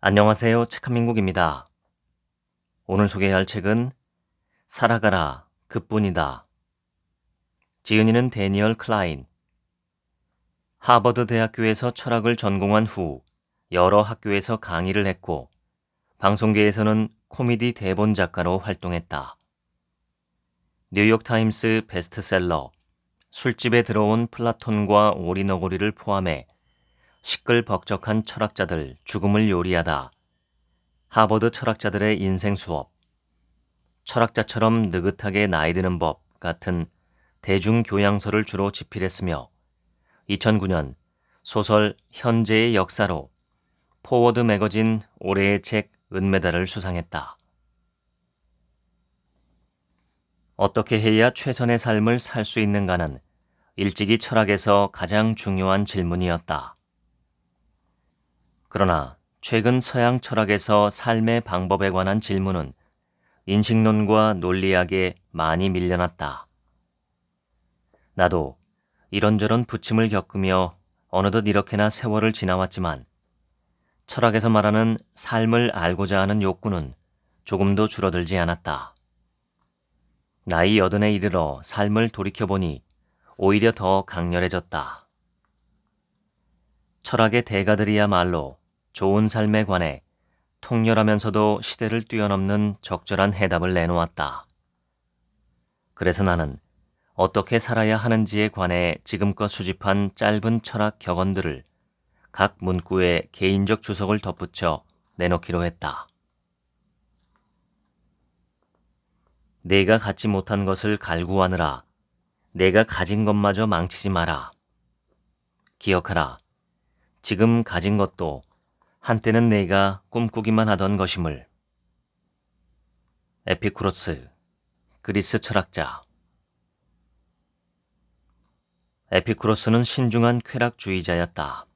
안녕하세요. 책한민국입니다. 오늘 소개할 책은 살아가라, 그뿐이다. 지은이는 데니얼 클라인. 하버드 대학교에서 철학을 전공한 후 여러 학교에서 강의를 했고 방송계에서는 코미디 대본 작가로 활동했다. 뉴욕타임스 베스트셀러, 술집에 들어온 플라톤과 오리너구리를 포함해 시끌벅적한 철학자들 죽음을 요리하다. 하버드 철학자들의 인생 수업, 철학자처럼 느긋하게 나이 드는 법 같은 대중교양서를 주로 집필했으며 2009년 소설 현재의 역사로 포워드 매거진 올해의 책 은메달을 수상했다. 어떻게 해야 최선의 삶을 살 수 있는가는 일찍이 철학에서 가장 중요한 질문이었다. 그러나 최근 서양 철학에서 삶의 방법에 관한 질문은 인식론과 논리학에 많이 밀려났다. 나도 이런저런 부침을 겪으며 어느덧 이렇게나 세월을 지나왔지만 철학에서 말하는 삶을 알고자 하는 욕구는 조금도 줄어들지 않았다. 나이 80에 이르러 삶을 돌이켜보니 오히려 더 강렬해졌다. 철학의 대가들이야말로 좋은 삶에 관해 통렬하면서도 시대를 뛰어넘는 적절한 해답을 내놓았다. 그래서 나는 어떻게 살아야 하는지에 관해 지금껏 수집한 짧은 철학 격언들을 각 문구에 개인적 주석을 덧붙여 내놓기로 했다. 내가 갖지 못한 것을 갈구하느라 내가 가진 것마저 망치지 마라. 기억하라. 지금 가진 것도 한때는 내가 꿈꾸기만 하던 것임을. 에피쿠로스, 그리스 철학자. 에피쿠로스는 신중한 쾌락주의자였다.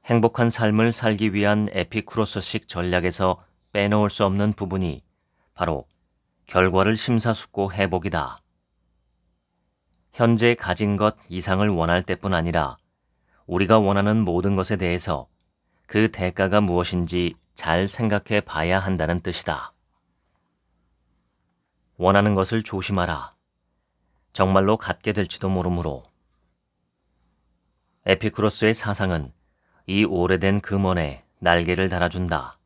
행복한 삶을 살기 위한 에피쿠로스식 전략에서 빼놓을 수 없는 부분이 바로 결과를 심사숙고해보기다. 현재 가진 것 이상을 원할 때뿐 아니라 우리가 원하는 모든 것에 대해서 그 대가가 무엇인지 잘 생각해 봐야 한다는 뜻이다. 원하는 것을 조심하라. 정말로 갖게 될지도 모르므로. 에피쿠로스의 사상은 이 오래된 금원에 날개를 달아준다.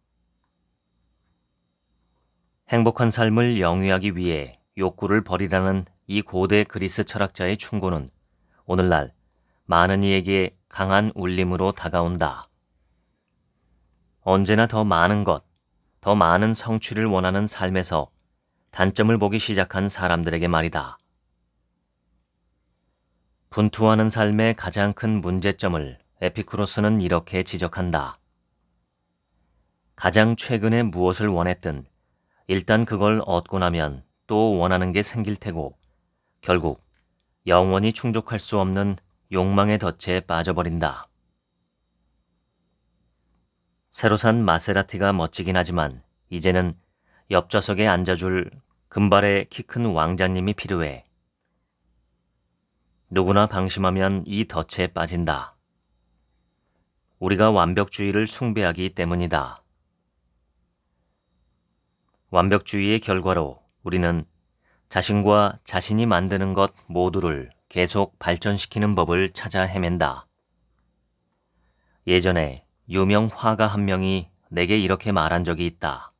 행복한 삶을 영위하기 위해 욕구를 버리라는 이 고대 그리스 철학자의 충고는 오늘날 많은 이에게 강한 울림으로 다가온다. 언제나 더 많은 것, 더 많은 성취를 원하는 삶에서 단점을 보기 시작한 사람들에게 말이다. 분투하는 삶의 가장 큰 문제점을 에피쿠로스는 이렇게 지적한다. 가장 최근에 무엇을 원했든 일단 그걸 얻고 나면 또 원하는 게 생길 테고 결국 영원히 충족할 수 없는 욕망의 덫에 빠져버린다. 새로 산 마세라티가 멋지긴 하지만 이제는 옆좌석에 앉아줄 금발의 키 큰 왕자님이 필요해. 누구나 방심하면 이 덫에 빠진다. 우리가 완벽주의를 숭배하기 때문이다. 완벽주의의 결과로 우리는 자신과 자신이 만드는 것 모두를 계속 발전시키는 법을 찾아 헤맨다. 예전에 유명 화가 한 명이 내게 이렇게 말한 적이 있다.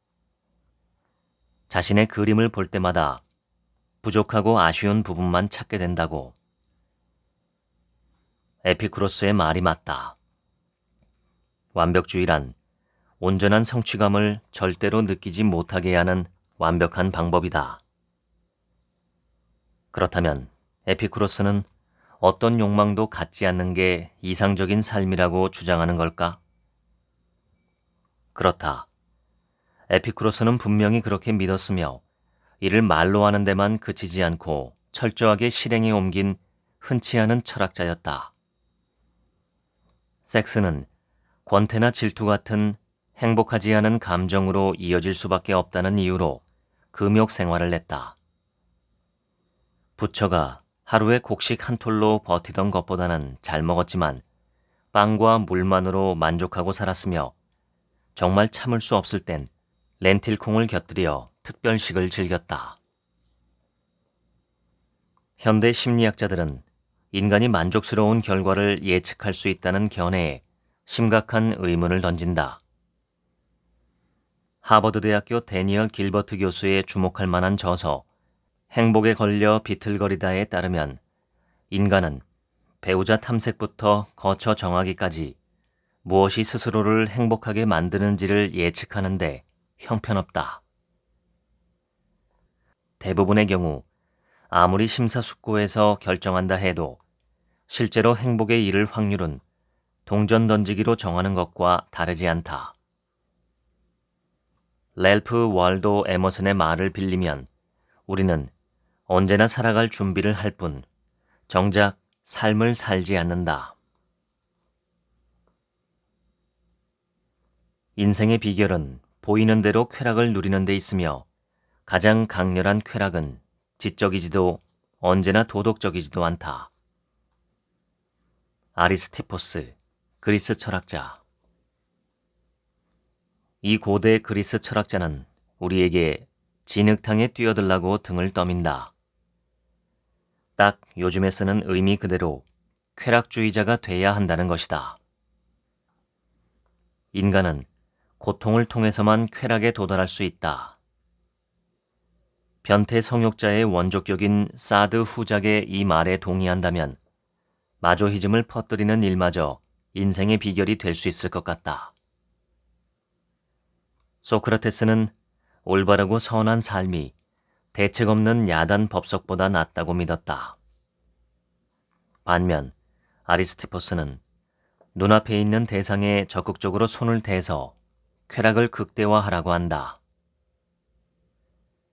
자신의 그림을 볼 때마다 부족하고 아쉬운 부분만 찾게 된다고. 에피쿠로스의 말이 맞다. 완벽주의란 온전한 성취감을 절대로 느끼지 못하게 하는 완벽한 방법이다. 그렇다면 에피쿠로스는 어떤 욕망도 갖지 않는 게 이상적인 삶이라고 주장하는 걸까? 그렇다. 에피쿠로스는 분명히 그렇게 믿었으며 이를 말로 하는 데만 그치지 않고 철저하게 실행에 옮긴 흔치 않은 철학자였다. 섹스는 권태나 질투 같은 행복하지 않은 감정으로 이어질 수밖에 없다는 이유로 금욕 생활을 했다. 부처가 하루에 곡식 한 톨로 버티던 것보다는 잘 먹었지만 빵과 물만으로 만족하고 살았으며 정말 참을 수 없을 땐 렌틸콩을 곁들여 특별식을 즐겼다. 현대 심리학자들은 인간이 만족스러운 결과를 예측할 수 있다는 견해에 심각한 의문을 던진다. 하버드 대학교 데니얼 길버트 교수의 주목할 만한 저서 행복에 걸려 비틀거리다에 따르면 인간은 배우자 탐색부터 거처 정하기까지 무엇이 스스로를 행복하게 만드는지를 예측하는데 형편없다. 대부분의 경우 아무리 심사숙고해서 결정한다 해도 실제로 행복에 이를 확률은 동전 던지기로 정하는 것과 다르지 않다. 랠프 월도 에머슨의 말을 빌리면 우리는 언제나 살아갈 준비를 할 뿐 정작 삶을 살지 않는다. 인생의 비결은 보이는 대로 쾌락을 누리는 데 있으며 가장 강렬한 쾌락은 지적이지도 언제나 도덕적이지도 않다. 아리스티포스, 그리스 철학자. 이 고대 그리스 철학자는 우리에게 진흙탕에 뛰어들라고 등을 떠민다. 딱 요즘에 쓰는 의미 그대로 쾌락주의자가 돼야 한다는 것이다. 인간은 고통을 통해서만 쾌락에 도달할 수 있다. 변태 성욕자의 원조격인 사드 후작의 이 말에 동의한다면 마조히즘을 퍼뜨리는 일마저 인생의 비결이 될 수 있을 것 같다. 소크라테스는 올바르고 선한 삶이 대책 없는 야단 법석보다 낫다고 믿었다. 반면 아리스티포스는 눈앞에 있는 대상에 적극적으로 손을 대서 쾌락을 극대화하라고 한다.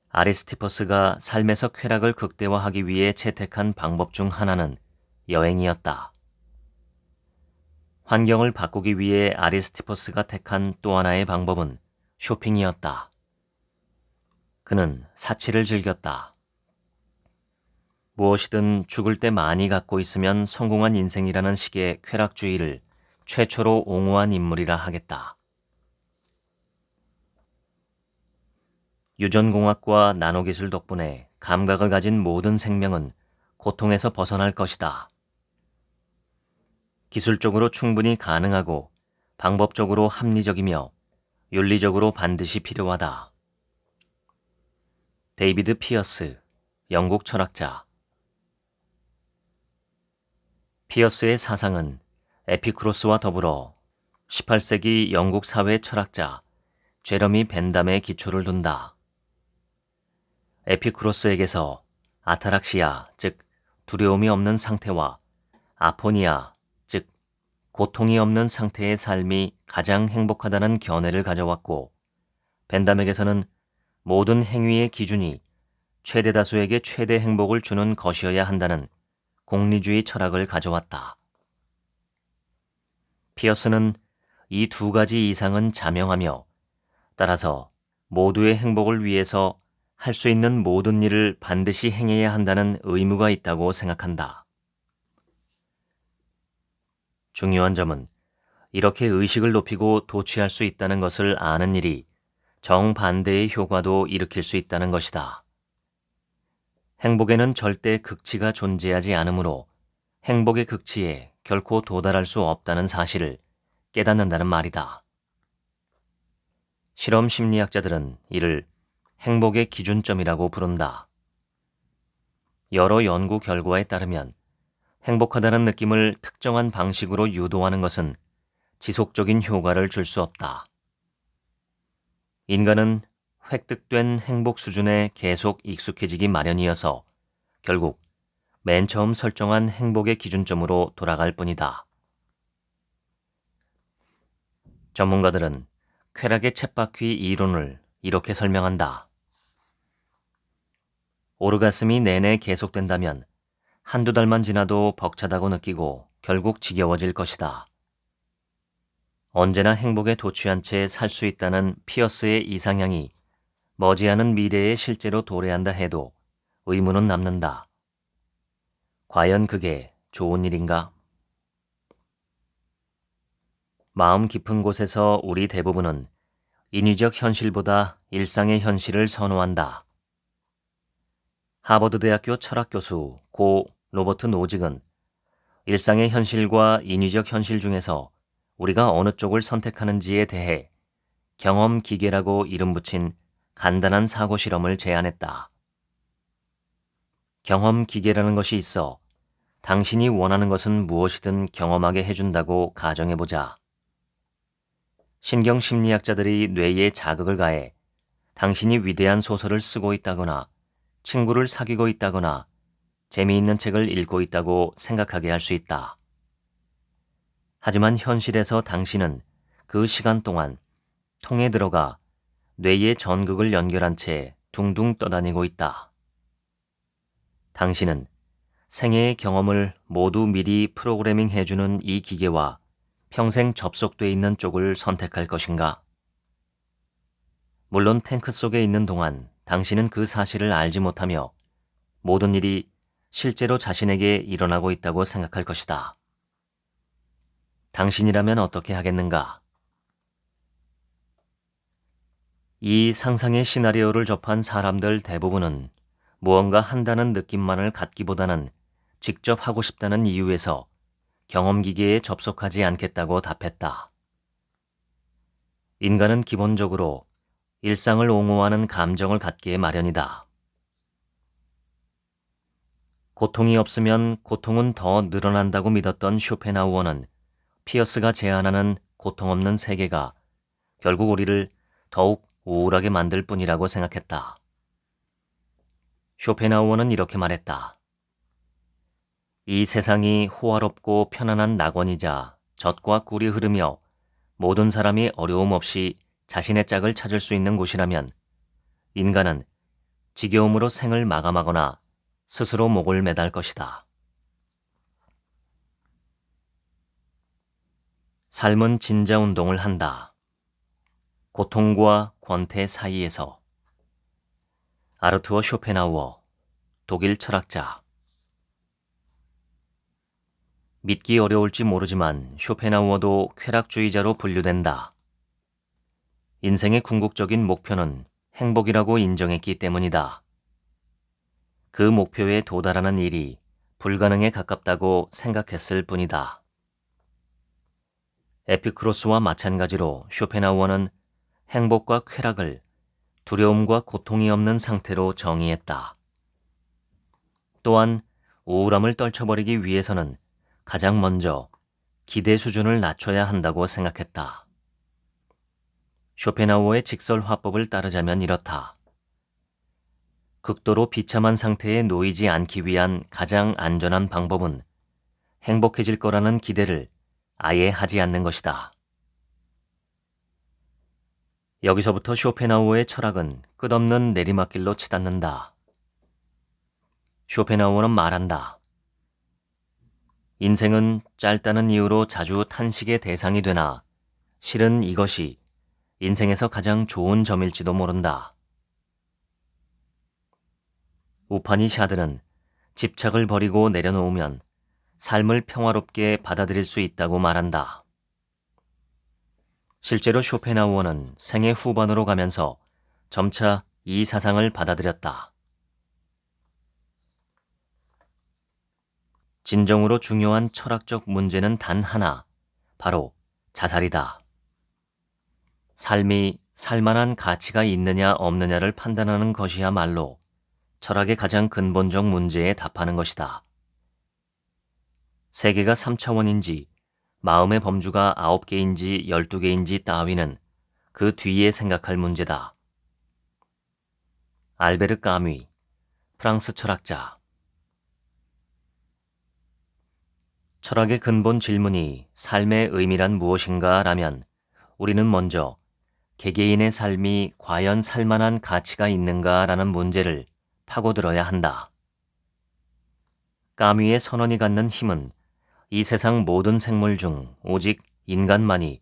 아리스티포스가 삶에서 쾌락을 극대화하기 위해 채택한 방법 중 하나는 여행이었다. 환경을 바꾸기 위해 아리스티포스가 택한 또 하나의 방법은 쇼핑이었다. 그는 사치를 즐겼다. 무엇이든 죽을 때 많이 갖고 있으면 성공한 인생이라는 식의 쾌락주의를 최초로 옹호한 인물이라 하겠다. 유전공학과 나노기술 덕분에 감각을 가진 모든 생명은 고통에서 벗어날 것이다. 기술적으로 충분히 가능하고 방법적으로 합리적이며 윤리적으로 반드시 필요하다. 데이비드 피어스, 영국 철학자. 피어스의 사상은 에피쿠로스와 더불어 18세기 영국 사회 철학자 제러미 벤담의 기초를 둔다. 에피쿠로스에게서 아타락시아, 즉 두려움이 없는 상태와 아포니아, 즉 고통이 없는 상태의 삶이 가장 행복하다는 견해를 가져왔고, 벤담에게서는 모든 행위의 기준이 최대 다수에게 최대 행복을 주는 것이어야 한다는 공리주의 철학을 가져왔다. 피어스는 이 두 가지 이상은 자명하며 따라서 모두의 행복을 위해서 할 수 있는 모든 일을 반드시 행해야 한다는 의무가 있다고 생각한다. 중요한 점은 이렇게 의식을 높이고 도취할 수 있다는 것을 아는 일이 정반대의 효과도 일으킬 수 있다는 것이다. 행복에는 절대 극치가 존재하지 않으므로 행복의 극치에 결코 도달할 수 없다는 사실을 깨닫는다는 말이다. 실험 심리학자들은 이를 행복의 기준점이라고 부른다. 여러 연구 결과에 따르면 행복하다는 느낌을 특정한 방식으로 유도하는 것은 지속적인 효과를 줄 수 없다. 인간은 획득된 행복 수준에 계속 익숙해지기 마련이어서 결국 맨 처음 설정한 행복의 기준점으로 돌아갈 뿐이다. 전문가들은 쾌락의 쳇바퀴 이론을 이렇게 설명한다. 오르가슴이 내내 계속된다면 한두 달만 지나도 벅차다고 느끼고 결국 지겨워질 것이다. 언제나 행복에 도취한 채 살 수 있다는 피어스의 이상향이 머지않은 미래에 실제로 도래한다 해도 의문은 남는다. 과연 그게 좋은 일인가? 마음 깊은 곳에서 우리 대부분은 인위적 현실보다 일상의 현실을 선호한다. 하버드 대학교 철학 교수 고 로버트 노직은 일상의 현실과 인위적 현실 중에서 우리가 어느 쪽을 선택하는지에 대해 경험 기계라고 이름 붙인 간단한 사고 실험을 제안했다. 경험 기계라는 것이 있어 당신이 원하는 것은 무엇이든 경험하게 해준다고 가정해보자. 신경심리학자들이 뇌에 자극을 가해 당신이 위대한 소설을 쓰고 있다거나 친구를 사귀고 있다거나 재미있는 책을 읽고 있다고 생각하게 할 수 있다. 하지만 현실에서 당신은 그 시간 동안 통에 들어가 뇌에 전극을 연결한 채 둥둥 떠다니고 있다. 당신은 생애의 경험을 모두 미리 프로그래밍 해주는 이 기계와 평생 접속돼 있는 쪽을 선택할 것인가? 물론 탱크 속에 있는 동안 당신은 그 사실을 알지 못하며 모든 일이 실제로 자신에게 일어나고 있다고 생각할 것이다. 당신이라면 어떻게 하겠는가? 이 상상의 시나리오를 접한 사람들 대부분은 무언가 한다는 느낌만을 갖기보다는 직접 하고 싶다는 이유에서 경험기계에 접속하지 않겠다고 답했다. 인간은 기본적으로 일상을 옹호하는 감정을 갖기에 마련이다. 고통이 없으면 고통은 더 늘어난다고 믿었던 쇼펜하우어는 피어스가 제안하는 고통 없는 세계가 결국 우리를 더욱 우울하게 만들 뿐이라고 생각했다. 쇼펜하우어는 이렇게 말했다. 이 세상이 호화롭고 편안한 낙원이자 젖과 꿀이 흐르며 모든 사람이 어려움 없이 자신의 짝을 찾을 수 있는 곳이라면 인간은 지겨움으로 생을 마감하거나 스스로 목을 매달 것이다. 삶은 진자 운동을 한다. 고통과 권태 사이에서. 아르투어 쇼펜하우어, 독일 철학자. 믿기 어려울지 모르지만 쇼펜하우어도 쾌락주의자로 분류된다. 인생의 궁극적인 목표는 행복이라고 인정했기 때문이다. 그 목표에 도달하는 일이 불가능에 가깝다고 생각했을 뿐이다. 에피쿠로스와 마찬가지로 쇼펜하우어는 행복과 쾌락을 두려움과 고통이 없는 상태로 정의했다. 또한 우울함을 떨쳐버리기 위해서는 가장 먼저 기대 수준을 낮춰야 한다고 생각했다. 쇼펜하우어의 직설화법을 따르자면 이렇다. 극도로 비참한 상태에 놓이지 않기 위한 가장 안전한 방법은 행복해질 거라는 기대를 아예 하지 않는 것이다. 여기서부터 쇼펜하우어의 철학은 끝없는 내리막길로 치닫는다. 쇼펜하우어는 말한다. 인생은 짧다는 이유로 자주 탄식의 대상이 되나 실은 이것이 인생에서 가장 좋은 점일지도 모른다. 우파니샤드는 집착을 버리고 내려놓으면 삶을 평화롭게 받아들일 수 있다고 말한다. 실제로 쇼펜하우어는 생애 후반으로 가면서 점차 이 사상을 받아들였다. 진정으로 중요한 철학적 문제는 단 하나, 바로 자살이다. 삶이 살만한 가치가 있느냐 없느냐를 판단하는 것이야말로 철학의 가장 근본적 문제에 답하는 것이다. 세계가 3차원인지 마음의 범주가 9개인지 12개인지 따위는 그 뒤에 생각할 문제다. 알베르 까뮤, 프랑스 철학자. 철학의 근본 질문이 삶의 의미란 무엇인가 라면 우리는 먼저 개개인의 삶이 과연 살만한 가치가 있는가 라는 문제를 파고들어야 한다. 까뮤의 선언이 갖는 힘은 이 세상 모든 생물 중 오직 인간만이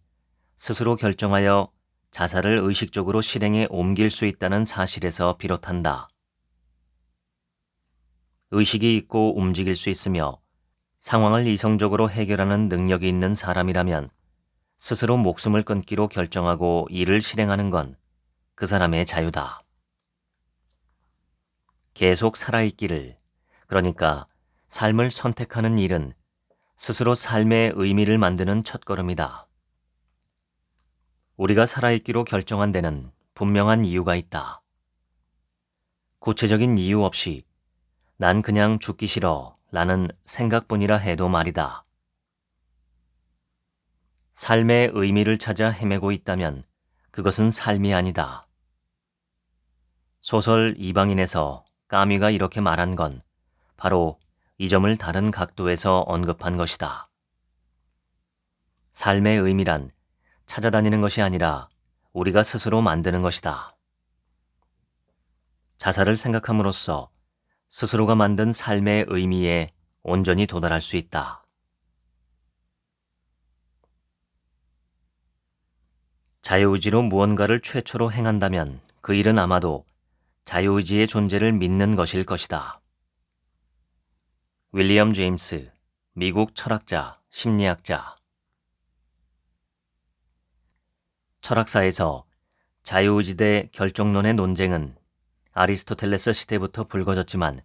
스스로 결정하여 자살을 의식적으로 실행에 옮길 수 있다는 사실에서 비롯한다. 의식이 있고 움직일 수 있으며 상황을 이성적으로 해결하는 능력이 있는 사람이라면 스스로 목숨을 끊기로 결정하고 이를 실행하는 건 그 사람의 자유다. 계속 살아있기를, 그러니까 삶을 선택하는 일은 스스로 삶의 의미를 만드는 첫걸음이다. 우리가 살아있기로 결정한 데는 분명한 이유가 있다. 구체적인 이유 없이 난 그냥 죽기 싫어 라는 생각뿐이라 해도 말이다. 삶의 의미를 찾아 헤매고 있다면 그것은 삶이 아니다. 소설 이방인에서 까뮤가 이렇게 말한 건 바로 이 점을 다른 각도에서 언급한 것이다. 삶의 의미란 찾아다니는 것이 아니라 우리가 스스로 만드는 것이다. 자살을 생각함으로써 스스로가 만든 삶의 의미에 온전히 도달할 수 있다. 자유의지로 무언가를 최초로 행한다면 그 일은 아마도 자유의지의 존재를 믿는 것일 것이다. 윌리엄 제임스, 미국 철학자, 심리학자. 철학사에서 자유의지 대 결정론의 논쟁은 아리스토텔레스 시대부터 불거졌지만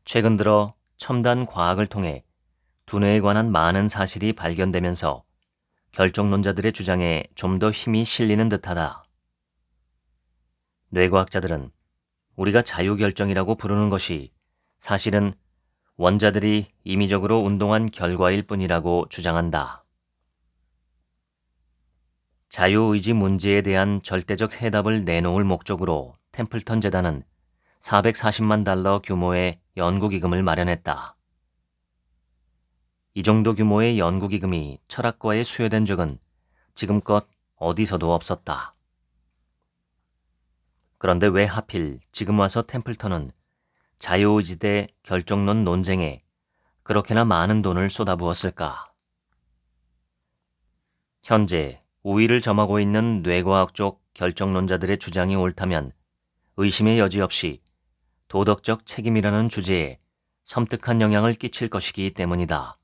최근 들어 첨단 과학을 통해 두뇌에 관한 많은 사실이 발견되면서 결정론자들의 주장에 좀 더 힘이 실리는 듯하다. 뇌과학자들은 우리가 자유결정이라고 부르는 것이 사실은 원자들이 임의적으로 운동한 결과일 뿐이라고 주장한다. 자유의지 문제에 대한 절대적 해답을 내놓을 목적으로 템플턴 재단은 440만 달러 규모의 연구기금을 마련했다. 이 정도 규모의 연구기금이 철학과에 수여된 적은 지금껏 어디서도 없었다. 그런데 왜 하필 지금 와서 템플턴은 자유의지 대 결정론 논쟁에 그렇게나 많은 돈을 쏟아부었을까? 현재 우위를 점하고 있는 뇌과학 쪽 결정론자들의 주장이 옳다면 의심의 여지 없이 도덕적 책임이라는 주제에 섬뜩한 영향을 끼칠 것이기 때문이다.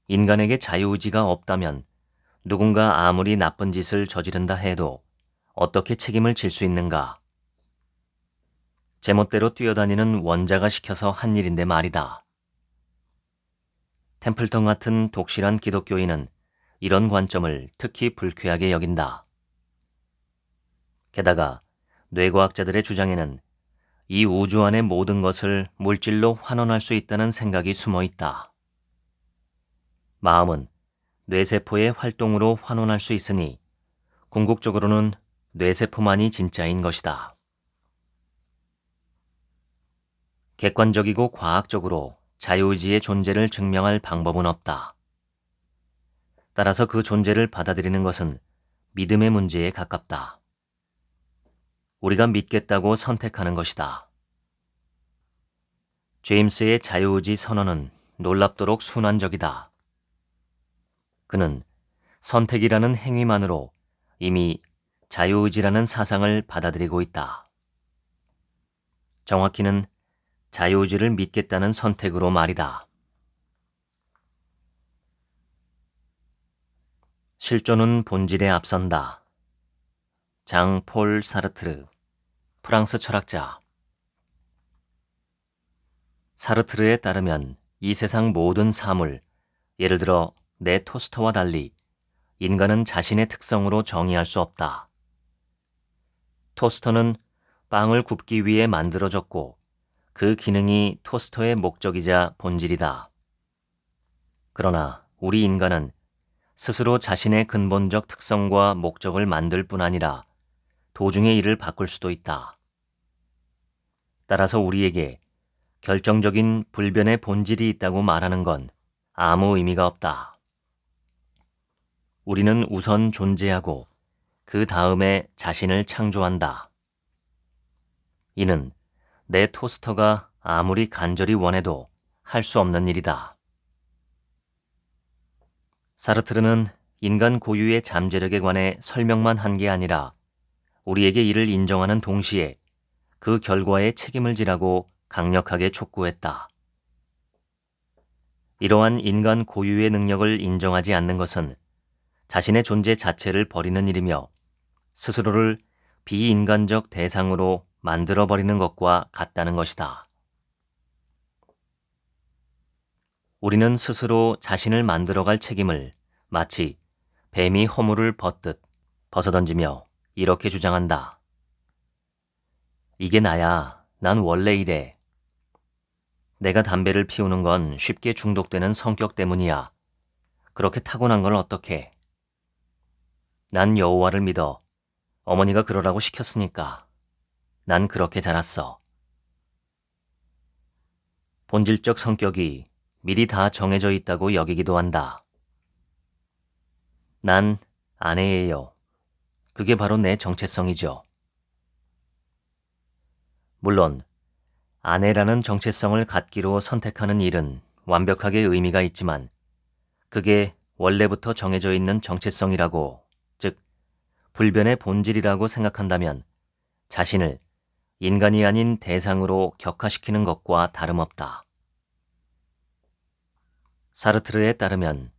인간에게 자유의지가 없다면 누군가 아무리 나쁜 짓을 저지른다 해도 어떻게 책임을 질 수 있는가? 제멋대로 뛰어다니는 원자가 시켜서 한 일인데 말이다. 템플턴 같은 독실한 기독교인은 이런 관점을 특히 불쾌하게 여긴다. 게다가 뇌과학자들의 주장에는 이 우주 안의 모든 것을 물질로 환원할 수 있다는 생각이 숨어 있다. 마음은 뇌세포의 활동으로 환원할 수 있으니 궁극적으로는 뇌세포만이 진짜인 것이다. 객관적이고 과학적으로 자유의지의 존재를 증명할 방법은 없다. 따라서 그 존재를 받아들이는 것은 믿음의 문제에 가깝다. 우리가 믿겠다고 선택하는 것이다. 제임스의 자유의지 선언은 놀랍도록 순환적이다. 그는 선택이라는 행위만으로 이미 자유의지라는 사상을 받아들이고 있다. 정확히는 자유의지를 믿겠다는 선택으로 말이다. 실존은 본질에 앞선다. 장 폴 사르트르, 프랑스 철학자. 사르트르에 따르면 이 세상 모든 사물, 예를 들어 내 토스터와 달리 인간은 자신의 특성으로 정의할 수 없다. 토스터는 빵을 굽기 위해 만들어졌고 그 기능이 토스터의 목적이자 본질이다. 그러나 우리 인간은 스스로 자신의 근본적 특성과 목적을 만들 뿐 아니라 도중에 이를 바꿀 수도 있다. 따라서 우리에게 결정적인 불변의 본질이 있다고 말하는 건 아무 의미가 없다. 우리는 우선 존재하고 그 다음에 자신을 창조한다. 이는 내 토스터가 아무리 간절히 원해도 할 수 없는 일이다. 사르트르는 인간 고유의 잠재력에 관해 설명만 한 게 아니라 우리에게 이를 인정하는 동시에 그 결과에 책임을 지라고 강력하게 촉구했다. 이러한 인간 고유의 능력을 인정하지 않는 것은 자신의 존재 자체를 버리는 일이며 스스로를 비인간적 대상으로 만들어버리는 것과 같다는 것이다. 우리는 스스로 자신을 만들어갈 책임을 마치 뱀이 허물을 벗듯 벗어던지며 이렇게 주장한다. 이게 나야. 난 원래 이래. 내가 담배를 피우는 건 쉽게 중독되는 성격 때문이야. 그렇게 타고난 걸 어떡해. 난 여호와를 믿어. 어머니가 그러라고 시켰으니까. 난 그렇게 자랐어. 본질적 성격이 미리 다 정해져 있다고 여기기도 한다. 난 아내예요. 그게 바로 내 정체성이죠. 물론 아내라는 정체성을 갖기로 선택하는 일은 완벽하게 의미가 있지만 그게 원래부터 정해져 있는 정체성이라고, 즉 불변의 본질이라고 생각한다면 자신을 인간이 아닌 대상으로 격화시키는 것과 다름없다. 사르트르에 따르면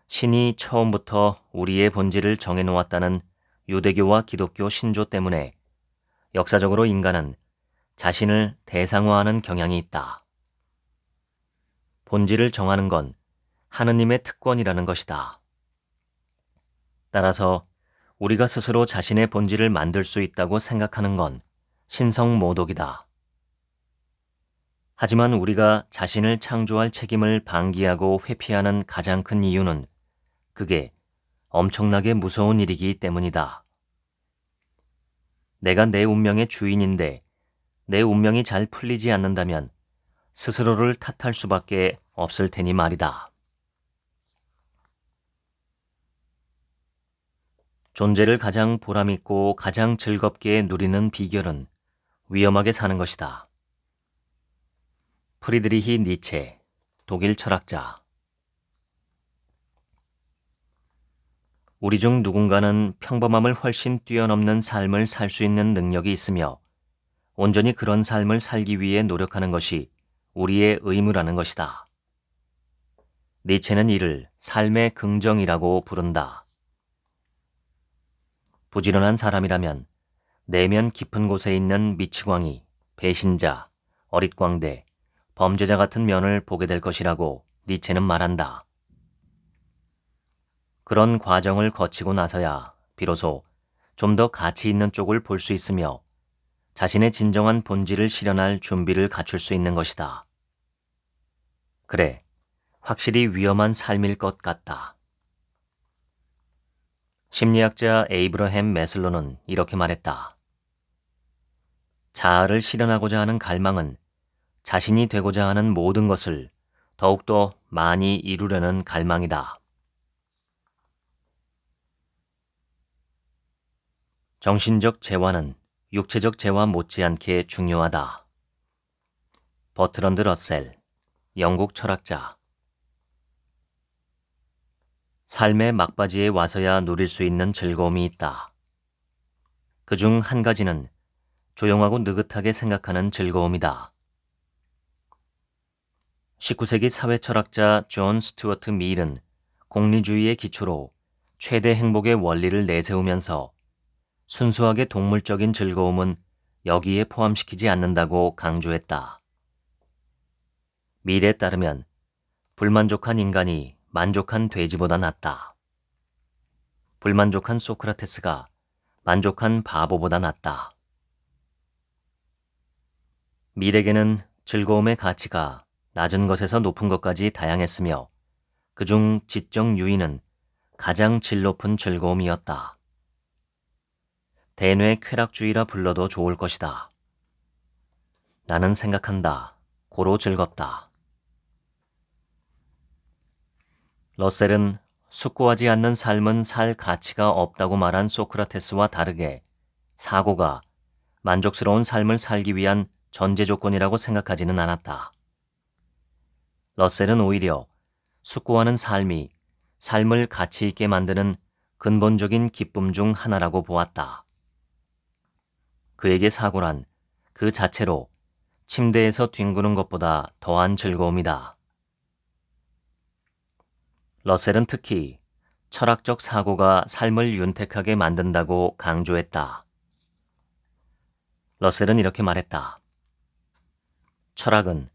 신이 처음부터 우리의 본질을 정해놓았다는 유대교와 기독교 신조 때문에 역사적으로 인간은 자신을 대상화하는 경향이 있다. 본질을 정하는 건 하느님의 특권이라는 것이다. 따라서 우리가 스스로 자신의 본질을 만들 수 있다고 생각하는 건 신성모독이다. 하지만 우리가 자신을 창조할 책임을 방기하고 회피하는 가장 큰 이유는 그게 엄청나게 무서운 일이기 때문이다. 내가 내 운명의 주인인데 내 운명이 잘 풀리지 않는다면 스스로를 탓할 수밖에 없을 테니 말이다. 존재를 가장 보람있고 가장 즐겁게 누리는 비결은 위험하게 사는 것이다. 프리드리히 니체, 독일 철학자. 우리 중 누군가는 평범함을 훨씬 뛰어넘는 삶을 살 수 있는 능력이 있으며 온전히 그런 삶을 살기 위해 노력하는 것이 우리의 의무라는 것이다. 니체는 이를 삶의 긍정이라고 부른다. 부지런한 사람이라면 내면 깊은 곳에 있는 미치광이, 배신자, 어릿광대, 범죄자 같은 면을 보게 될 것이라고 니체는 말한다. 그런 과정을 거치고 나서야 비로소 좀 더 가치 있는 쪽을 볼 수 있으며 자신의 진정한 본질을 실현할 준비를 갖출 수 있는 것이다. 그래, 확실히 위험한 삶일 것 같다. 심리학자 에이브러햄 매슬로는 이렇게 말했다. 자아를 실현하고자 하는 갈망은 자신이 되고자 하는 모든 것을 더욱더 많이 이루려는 갈망이다. 정신적 재화는 육체적 재화 못지않게 중요하다. 버트런드 러셀, 영국 철학자. 삶의 막바지에 와서야 누릴 수 있는 즐거움이 있다. 그중 한 가지는 조용하고 느긋하게 생각하는 즐거움이다. 19세기 사회철학자 존 스튜어트 밀은 공리주의의 기초로 최대 행복의 원리를 내세우면서 순수하게 동물적인 즐거움은 여기에 포함시키지 않는다고 강조했다. 밀에 따르면 불만족한 인간이 만족한 돼지보다 낫다. 불만족한 소크라테스가 만족한 바보보다 낫다. 밀에게는 즐거움의 가치가 낮은 것에서 높은 것까지 다양했으며 그중 지적 유의는 가장 질 높은 즐거움이었다. 대뇌 쾌락주의라 불러도 좋을 것이다. 나는 생각한다. 고로 즐겁다. 러셀은 숙고하지 않는 삶은 살 가치가 없다고 말한 소크라테스와 다르게 사고가 만족스러운 삶을 살기 위한 전제 조건이라고 생각하지는 않았다. 러셀은 오히려 숙고하는 삶이 삶을 가치 있게 만드는 근본적인 기쁨 중 하나라고 보았다. 그에게 사고란 그 자체로 침대에서 뒹구는 것보다 더한 즐거움이다. 러셀은 특히 철학적 사고가 삶을 윤택하게 만든다고 강조했다. 러셀은 이렇게 말했다. 철학은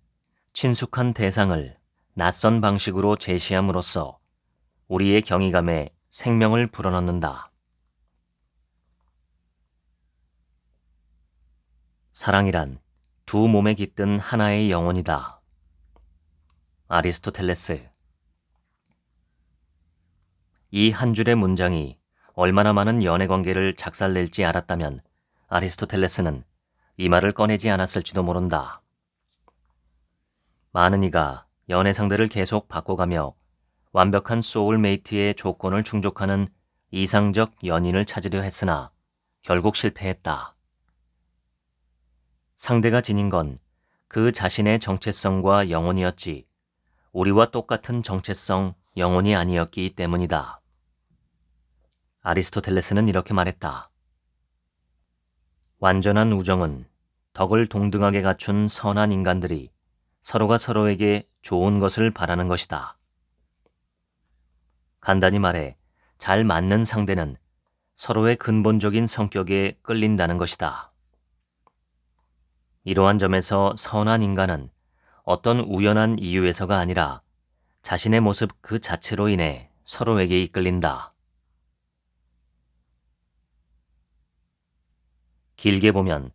친숙한 대상을 낯선 방식으로 제시함으로써 우리의 경이감에 생명을 불어넣는다. 사랑이란 두 몸에 깃든 하나의 영혼이다. 아리스토텔레스. 이 한 줄의 문장이 얼마나 많은 연애관계를 작살낼지 알았다면 아리스토텔레스는 이 말을 꺼내지 않았을지도 모른다. 많은 이가 연애 상대를 계속 바꿔가며 완벽한 소울메이트의 조건을 충족하는 이상적 연인을 찾으려 했으나 결국 실패했다. 상대가 지닌 건 그 자신의 정체성과 영혼이었지 우리와 똑같은 정체성, 영혼이 아니었기 때문이다. 아리스토텔레스는 이렇게 말했다. 완전한 우정은 덕을 동등하게 갖춘 선한 인간들이 서로가 서로에게 좋은 것을 바라는 것이다. 간단히 말해 잘 맞는 상대는 서로의 근본적인 성격에 끌린다는 것이다. 이러한 점에서 선한 인간은 어떤 우연한 이유에서가 아니라 자신의 모습 그 자체로 인해 서로에게 이끌린다. 길게 보면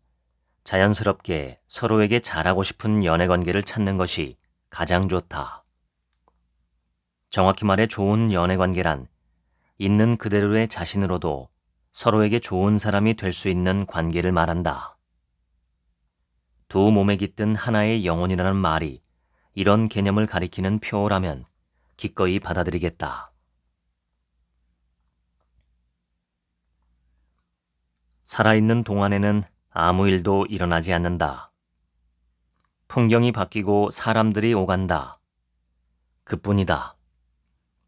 자연스럽게 서로에게 잘하고 싶은 연애관계를 찾는 것이 가장 좋다. 정확히 말해 좋은 연애관계란 있는 그대로의 자신으로도 서로에게 좋은 사람이 될 수 있는 관계를 말한다. 두 몸에 깃든 하나의 영혼이라는 말이 이런 개념을 가리키는 표어라면 기꺼이 받아들이겠다. 살아있는 동안에는 아무 일도 일어나지 않는다. 풍경이 바뀌고 사람들이 오간다. 그뿐이다.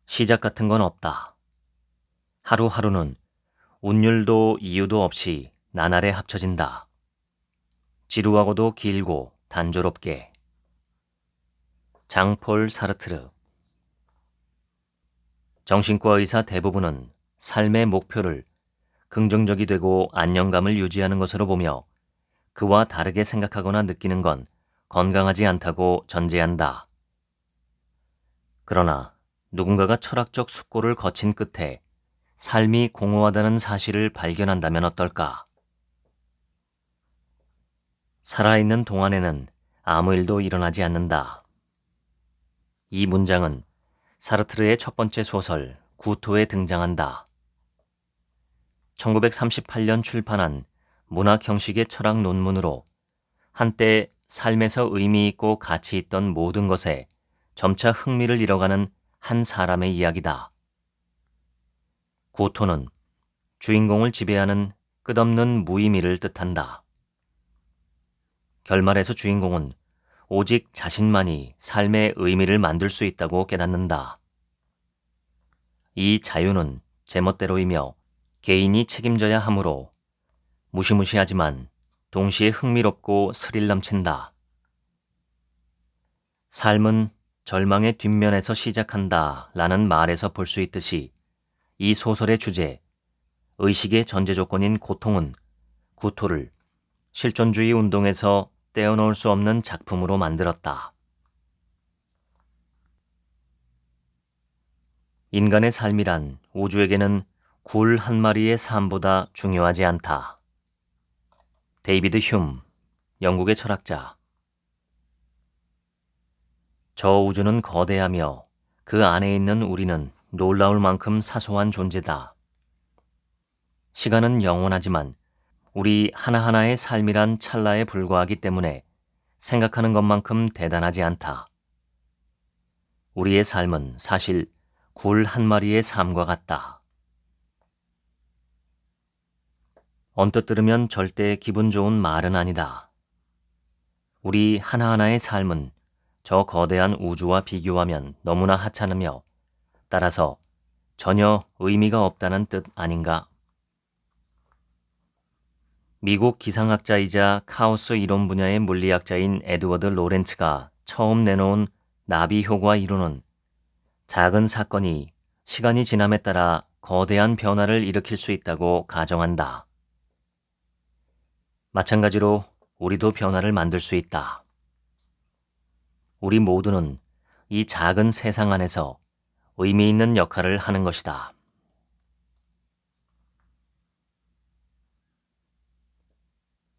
시작 같은 건 없다. 하루하루는 운율도 이유도 없이 나날에 합쳐진다. 지루하고도 길고 단조롭게. 장폴 사르트르. 정신과 의사 대부분은 삶의 목표를 긍정적이 되고 안정감을 유지하는 것으로 보며 그와 다르게 생각하거나 느끼는 건 건강하지 않다고 전제한다. 그러나 누군가가 철학적 숙고를 거친 끝에 삶이 공허하다는 사실을 발견한다면 어떨까? 살아있는 동안에는 아무 일도 일어나지 않는다. 이 문장은 사르트르의 첫 번째 소설 구토에 등장한다. 1938년 출판한 문학 형식의 철학 논문으로 한때 삶에서 의미 있고 가치 있던 모든 것에 점차 흥미를 잃어가는 한 사람의 이야기다. 구토는 주인공을 지배하는 끝없는 무의미를 뜻한다. 결말에서 주인공은 오직 자신만이 삶의 의미를 만들 수 있다고 깨닫는다. 이 자유는 제멋대로이며 개인이 책임져야 하므로 무시무시하지만 동시에 흥미롭고 스릴 넘친다. 삶은 절망의 뒷면에서 시작한다 라는 말에서 볼 수 있듯이 이 소설의 주제, 의식의 전제 조건인 고통은 구토를 실존주의 운동에서 떼어놓을 수 없는 작품으로 만들었다. 인간의 삶이란 우주에게는 굴 한 마리의 삶보다 중요하지 않다. 데이비드 휴մ, 영국의 철학자. 저 우주는 거대하며 그 안에 있는 우리는 놀라울 만큼 사소한 존재다. 시간은 영원하지만 우리 하나하나의 삶이란 찰나에 불과하기 때문에 생각하는 것만큼 대단하지 않다. 우리의 삶은 사실 굴 한 마리의 삶과 같다. 언뜻 들으면 절대 기분 좋은 말은 아니다. 우리 하나하나의 삶은 저 거대한 우주와 비교하면 너무나 하찮으며 따라서 전혀 의미가 없다는 뜻 아닌가? 미국 기상학자이자 카오스 이론 분야의 물리학자인 에드워드 로렌츠가 처음 내놓은 나비 효과 이론은 작은 사건이 시간이 지남에 따라 거대한 변화를 일으킬 수 있다고 가정한다. 마찬가지로 우리도 변화를 만들 수 있다. 우리 모두는 이 작은 세상 안에서 의미 있는 역할을 하는 것이다.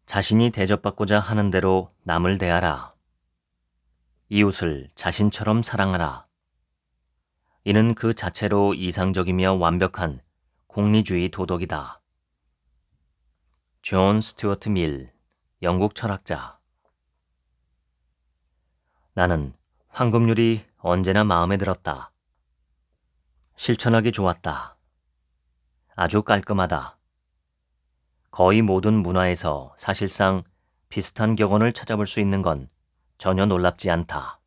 자신이 대접받고자 하는 대로 남을 대하라. 이웃을 자신처럼 사랑하라. 이는 그 자체로 이상적이며 완벽한 공리주의 도덕이다. 존 스튜어트 밀, 영국 철학자. 나는 황금률이 언제나 마음에 들었다. 실천하기 좋았다. 아주 깔끔하다. 거의 모든 문화에서 사실상 비슷한 격언을 찾아볼 수 있는 건 전혀 놀랍지 않다.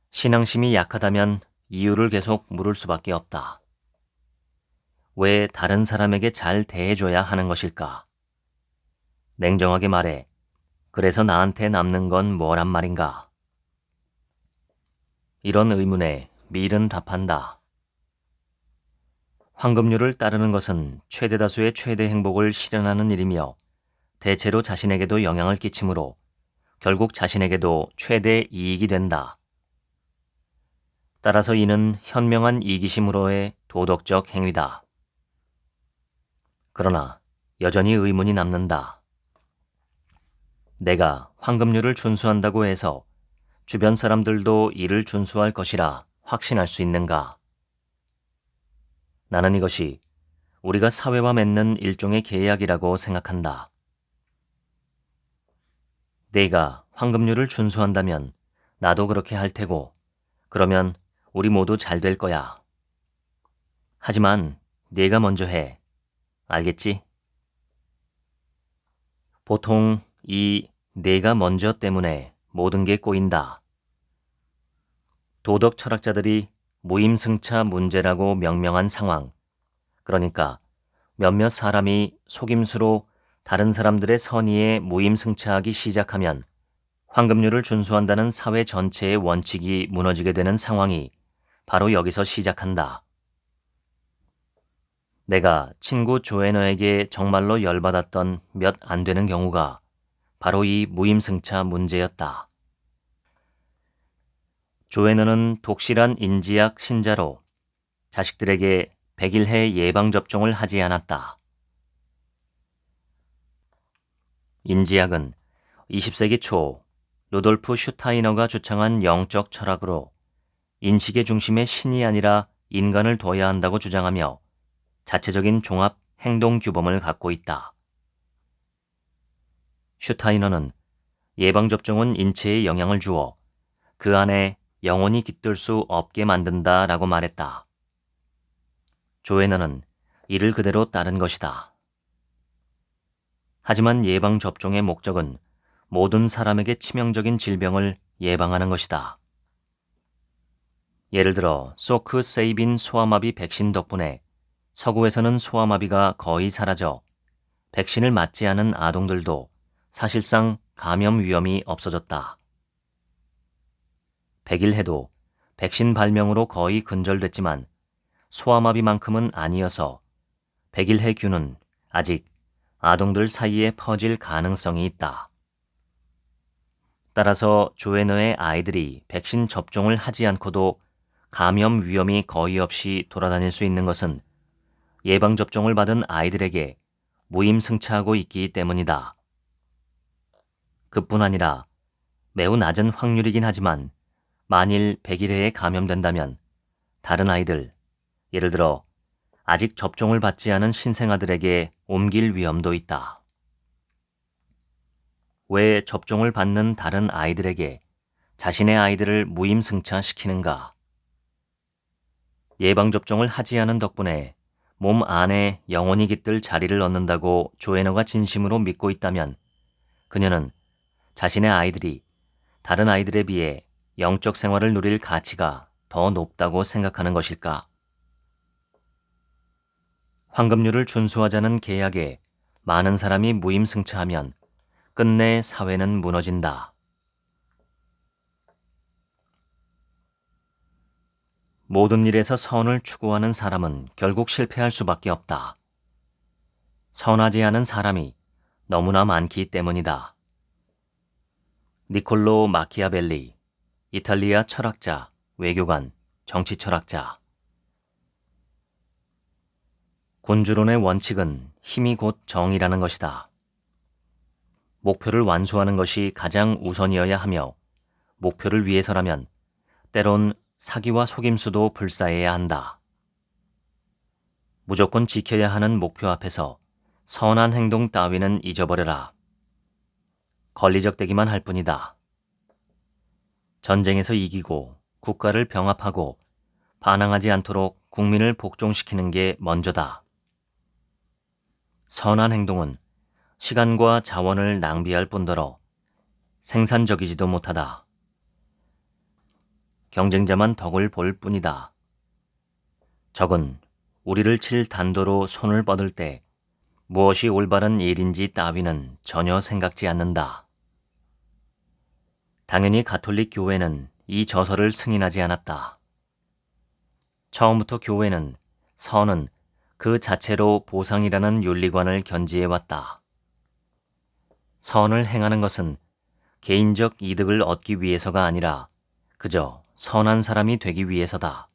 신앙심이 약하다면 이유를 계속 물을 수밖에 없다. 왜 다른 사람에게 잘 대해줘야 하는 것일까? 냉정하게 말해, 그래서 나한테 남는 건 뭐란 말인가? 이런 의문에 밀은 답한다. 황금률을 따르는 것은 최대다수의 최대 행복을 실현하는 일이며 대체로 자신에게도 영향을 끼치므로 결국 자신에게도 최대 이익이 된다. 따라서 이는 현명한 이기심으로의 도덕적 행위다. 그러나 여전히 의문이 남는다. 내가 황금률을 준수한다고 해서 주변 사람들도 이를 준수할 것이라 확신할 수 있는가? 나는 이것이 우리가 사회와 맺는 일종의 계약이라고 생각한다. 네가 황금률을 준수한다면 나도 그렇게 할 테고, 그러면 우리 모두 잘 될 거야. 하지만 네가 먼저 해. 알겠지? 보통 이 내가 먼저 때문에 모든 게 꼬인다. 도덕 철학자들이 무임승차 문제라고 명명한 상황, 그러니까 몇몇 사람이 속임수로 다른 사람들의 선의에 무임승차하기 시작하면 황금률을 준수한다는 사회 전체의 원칙이 무너지게 되는 상황이 바로 여기서 시작한다. 내가 친구 조애너에게 정말로 열받았던 몇 안 되는 경우가 바로 이 무임승차 문제였다. 조애너는 독실한 인지학 신자로 자식들에게 100일해 예방접종을 하지 않았다. 인지학은 20세기 초 루돌프 슈타이너가 주창한 영적 철학으로 인식의 중심에 신이 아니라 인간을 둬야 한다고 주장하며 자체적인 종합 행동 규범을 갖고 있다. 슈타이너는 예방접종은 인체에 영향을 주어 그 안에 영원히 깃들 수 없게 만든다라고 말했다. 조애너는 이를 그대로 따른 것이다. 하지만 예방접종의 목적은 모든 사람에게 치명적인 질병을 예방하는 것이다. 예를 들어 소크 세이빈 소아마비 백신 덕분에 서구에서는 소아마비가 거의 사라져 백신을 맞지 않은 아동들도 사실상 감염 위험이 없어졌다. 100일 해도 백신 발명으로 거의 근절됐지만 소아마비만큼은 아니어서 100일 해균은 아직 아동들 사이에 퍼질 가능성이 있다. 따라서 조애너의 아이들이 백신 접종을 하지 않고도 감염 위험이 거의 없이 돌아다닐 수 있는 것은 예방접종을 받은 아이들에게 무임승차하고 있기 때문이다. 그뿐 아니라 매우 낮은 확률이긴 하지만 만일 100일해에 감염된다면 다른 아이들, 예를 들어 아직 접종을 받지 않은 신생아들에게 옮길 위험도 있다. 왜 접종을 받는 다른 아이들에게 자신의 아이들을 무임승차시키는가? 예방접종을 하지 않은 덕분에 몸 안에 영원히 깃들 자리를 얻는다고 조애너가 진심으로 믿고 있다면 그녀는 자신의 아이들이 다른 아이들에 비해 영적 생활을 누릴 가치가 더 높다고 생각하는 것일까? 황금률을 준수하자는 계약에 많은 사람이 무임승차하면 끝내 사회는 무너진다. 모든 일에서 선을 추구하는 사람은 결국 실패할 수밖에 없다. 선하지 않은 사람이 너무나 많기 때문이다. 니콜로 마키아벨리, 이탈리아 철학자, 외교관, 정치 철학자. 군주론의 원칙은 힘이 곧 정이라는 것이다. 목표를 완수하는 것이 가장 우선이어야 하며 목표를 위해서라면 때론 사기와 속임수도 불사해야 한다. 무조건 지켜야 하는 목표 앞에서 선한 행동 따위는 잊어버려라. 권리적대기만 할 뿐이다. 전쟁에서 이기고 국가를 병합하고 반항하지 않도록 국민을 복종시키는 게 먼저다. 선한 행동은 시간과 자원을 낭비할 뿐더러 생산적이지도 못하다. 경쟁자만 덕을 볼 뿐이다. 적은 우리를 칠 단도로 손을 뻗을 때 무엇이 올바른 일인지 따위는 전혀 생각지 않는다. 당연히 가톨릭 교회는 이 저서를 승인하지 않았다. 처음부터 교회는 선은 그 자체로 보상이라는 윤리관을 견지해왔다. 선을 행하는 것은 개인적 이득을 얻기 위해서가 아니라 그저 선한 사람이 되기 위해서다.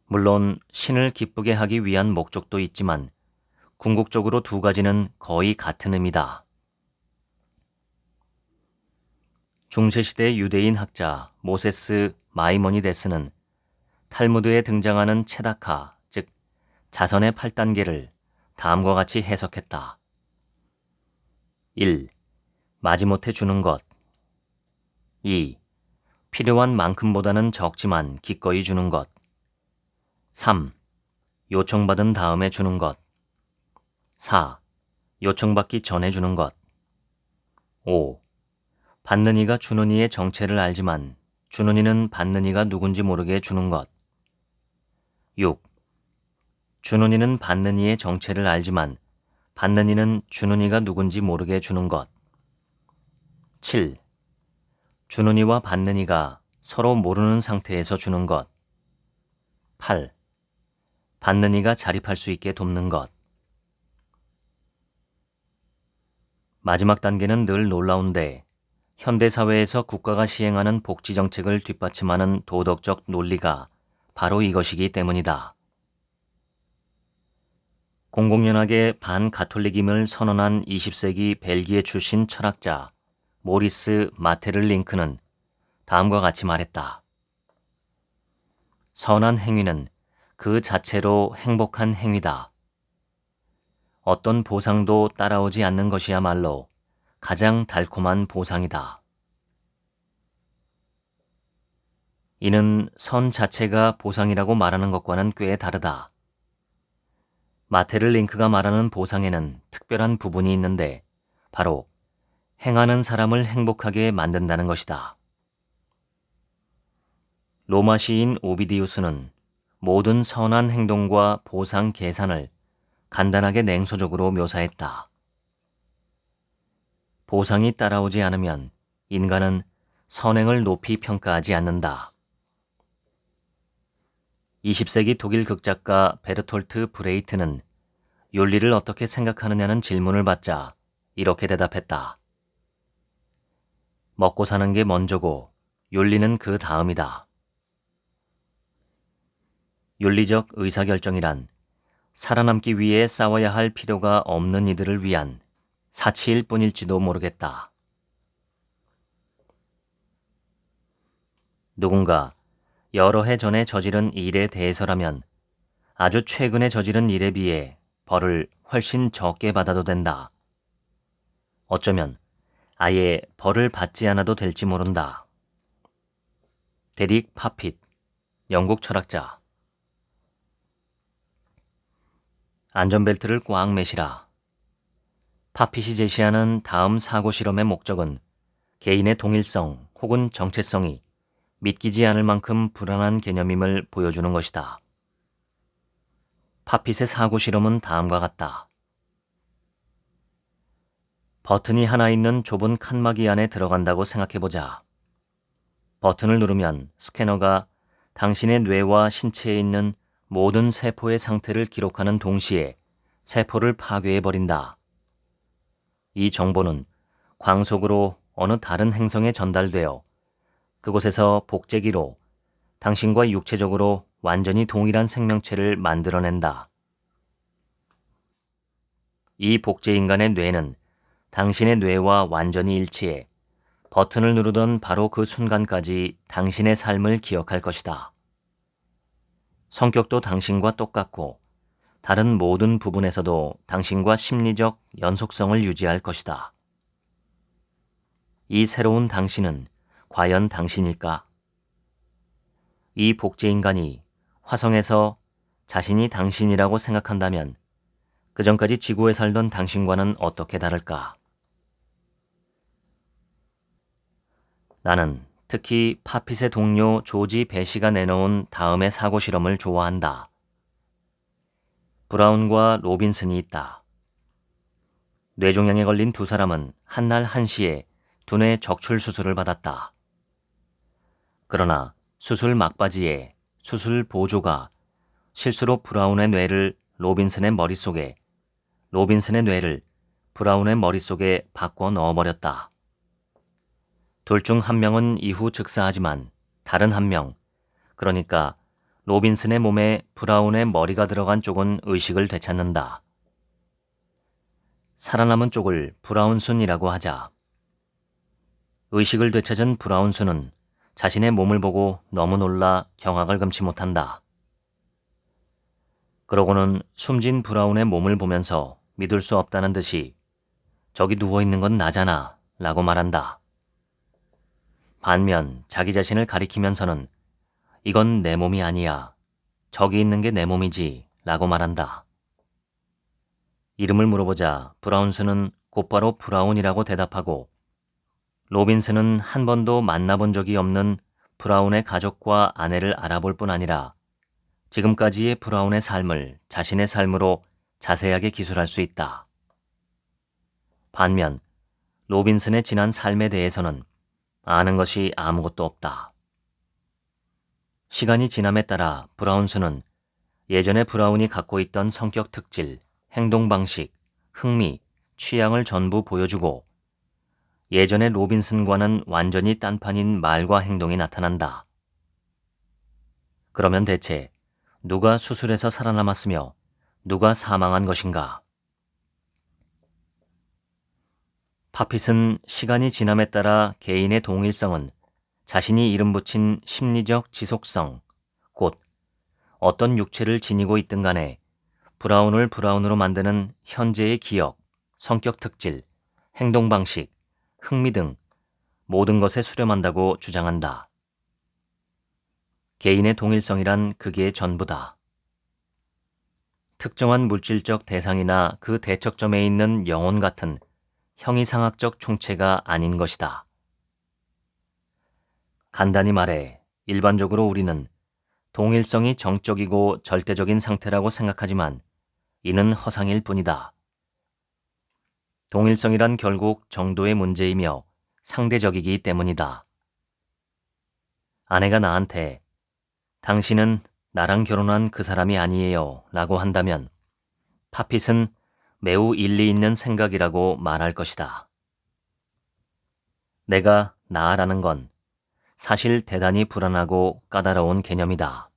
물론 신을 기쁘게 하기 위한 목적도 있지만 궁극적으로 두 가지는 거의 같은 의미다. 중세시대 유대인 학자 모세스 마이모니데스는 탈무드에 등장하는 체다카, 즉 자선의 8단계를 다음과 같이 해석했다. 1. 마지못해 주는 것. 2. 필요한 만큼보다는 적지만 기꺼이 주는 것. 3. 요청받은 다음에 주는 것. 4. 요청받기 전에 주는 것. 5. 받는 이가 주는 이의 정체를 알지만 주는 이는 받는 이가 누군지 모르게 주는 것. 6. 주는 이는 받는 이의 정체를 알지만 받는 이는 주는 이가 누군지 모르게 주는 것. 7. 주는 이와 받는 이가 서로 모르는 상태에서 주는 것. 8. 받는 이가 자립할 수 있게 돕는 것. 마지막 단계는 늘 놀라운데 현대사회에서 국가가 시행하는 복지정책을 뒷받침하는 도덕적 논리가 바로 이것이기 때문이다. 공공연하게 반가톨릭임을 선언한 20세기 벨기에 출신 철학자 모리스 마테를링크는 다음과 같이 말했다. 선한 행위는 그 자체로 행복한 행위다. 어떤 보상도 따라오지 않는 것이야말로 가장 달콤한 보상이다. 이는 선 자체가 보상이라고 말하는 것과는 꽤 다르다. 마테를링크가 말하는 보상에는 특별한 부분이 있는데 바로 행하는 사람을 행복하게 만든다는 것이다. 로마 시인 오비디우스는 모든 선한 행동과 보상 계산을 간단하게 냉소적으로 묘사했다. 보상이 따라오지 않으면 인간은 선행을 높이 평가하지 않는다. 20세기 독일 극작가 베르톨트 브레이트는 윤리를 어떻게 생각하느냐는 질문을 받자 이렇게 대답했다. 먹고 사는 게 먼저고 윤리는 그 다음이다. 윤리적 의사결정이란 살아남기 위해 싸워야 할 필요가 없는 이들을 위한 사치일 뿐일지도 모르겠다. 누군가 여러 해 전에 저지른 일에 대해서라면 아주 최근에 저지른 일에 비해 벌을 훨씬 적게 받아도 된다. 어쩌면 아예 벌을 받지 않아도 될지 모른다. 데릭 파핏, 영국 철학자. 안전벨트를 꽉 매시라. 파핏이 제시하는 다음 사고 실험의 목적은 개인의 동일성 혹은 정체성이 믿기지 않을 만큼 불안한 개념임을 보여주는 것이다. 파핏의 사고 실험은 다음과 같다. 버튼이 하나 있는 좁은 칸막이 안에 들어간다고 생각해보자. 버튼을 누르면 스캐너가 당신의 뇌와 신체에 있는 모든 세포의 상태를 기록하는 동시에 세포를 파괴해버린다. 이 정보는 광속으로 어느 다른 행성에 전달되어 그곳에서 복제기로 당신과 육체적으로 완전히 동일한 생명체를 만들어낸다. 이 복제인간의 뇌는 당신의 뇌와 완전히 일치해 버튼을 누르던 바로 그 순간까지 당신의 삶을 기억할 것이다. 성격도 당신과 똑같고 다른 모든 부분에서도 당신과 심리적 연속성을 유지할 것이다. 이 새로운 당신은 과연 당신일까? 이 복제인간이 화성에서 자신이 당신이라고 생각한다면 그전까지 지구에 살던 당신과는 어떻게 다를까? 나는 특히 파핏의 동료 조지 배시가 내놓은 다음의 사고 실험을 좋아한다. 브라운과 로빈슨이 있다. 뇌종양에 걸린 두 사람은 한날 한시에 두뇌 적출 수술을 받았다. 그러나 수술 막바지에 수술 보조가 실수로 브라운의 뇌를 로빈슨의 머릿속에, 로빈슨의 뇌를 브라운의 머릿속에 바꿔 넣어버렸다. 둘 중 한 명은 이후 즉사하지만 다른 한 명, 그러니까 로빈슨의 몸에 브라운의 머리가 들어간 쪽은 의식을 되찾는다. 살아남은 쪽을 브라운순이라고 하자. 의식을 되찾은 브라운순은 자신의 몸을 보고 너무 놀라 경악을 금치 못한다. 그러고는 숨진 브라운의 몸을 보면서 믿을 수 없다는 듯이 저기 누워있는 건 나잖아 라고 말한다. 반면 자기 자신을 가리키면서는 이건 내 몸이 아니야. 저기 있는 게 내 몸이지 라고 말한다. 이름을 물어보자 브라운스는 곧바로 브라운이라고 대답하고 로빈슨은 한 번도 만나본 적이 없는 브라운의 가족과 아내를 알아볼 뿐 아니라 지금까지의 브라운의 삶을 자신의 삶으로 자세하게 기술할 수 있다. 반면 로빈슨의 지난 삶에 대해서는 아는 것이 아무것도 없다. 시간이 지남에 따라 브라운스는 예전에 브라운이 갖고 있던 성격 특질, 행동 방식, 흥미, 취향을 전부 보여주고 예전의 로빈슨과는 완전히 딴판인 말과 행동이 나타난다. 그러면 대체 누가 수술에서 살아남았으며 누가 사망한 것인가? 파핏은 시간이 지남에 따라 개인의 동일성은 자신이 이름 붙인 심리적 지속성, 곧 어떤 육체를 지니고 있든 간에 브라운을 브라운으로 만드는 현재의 기억, 성격 특질, 행동 방식, 흥미 등 모든 것에 수렴한다고 주장한다. 개인의 동일성이란 그게 전부다. 특정한 물질적 대상이나 그 대척점에 있는 영혼 같은 형이상학적 총체가 아닌 것이다. 간단히 말해 일반적으로 우리는 동일성이 정적이고 절대적인 상태라고 생각하지만 이는 허상일 뿐이다. 동일성이란 결국 정도의 문제이며 상대적이기 때문이다. 아내가 나한테 당신은 나랑 결혼한 그 사람이 아니에요 라고 한다면 파핏은 매우 일리 있는 생각이라고 말할 것이다. 내가 나라는 건 사실 대단히 불안하고 까다로운 개념이다.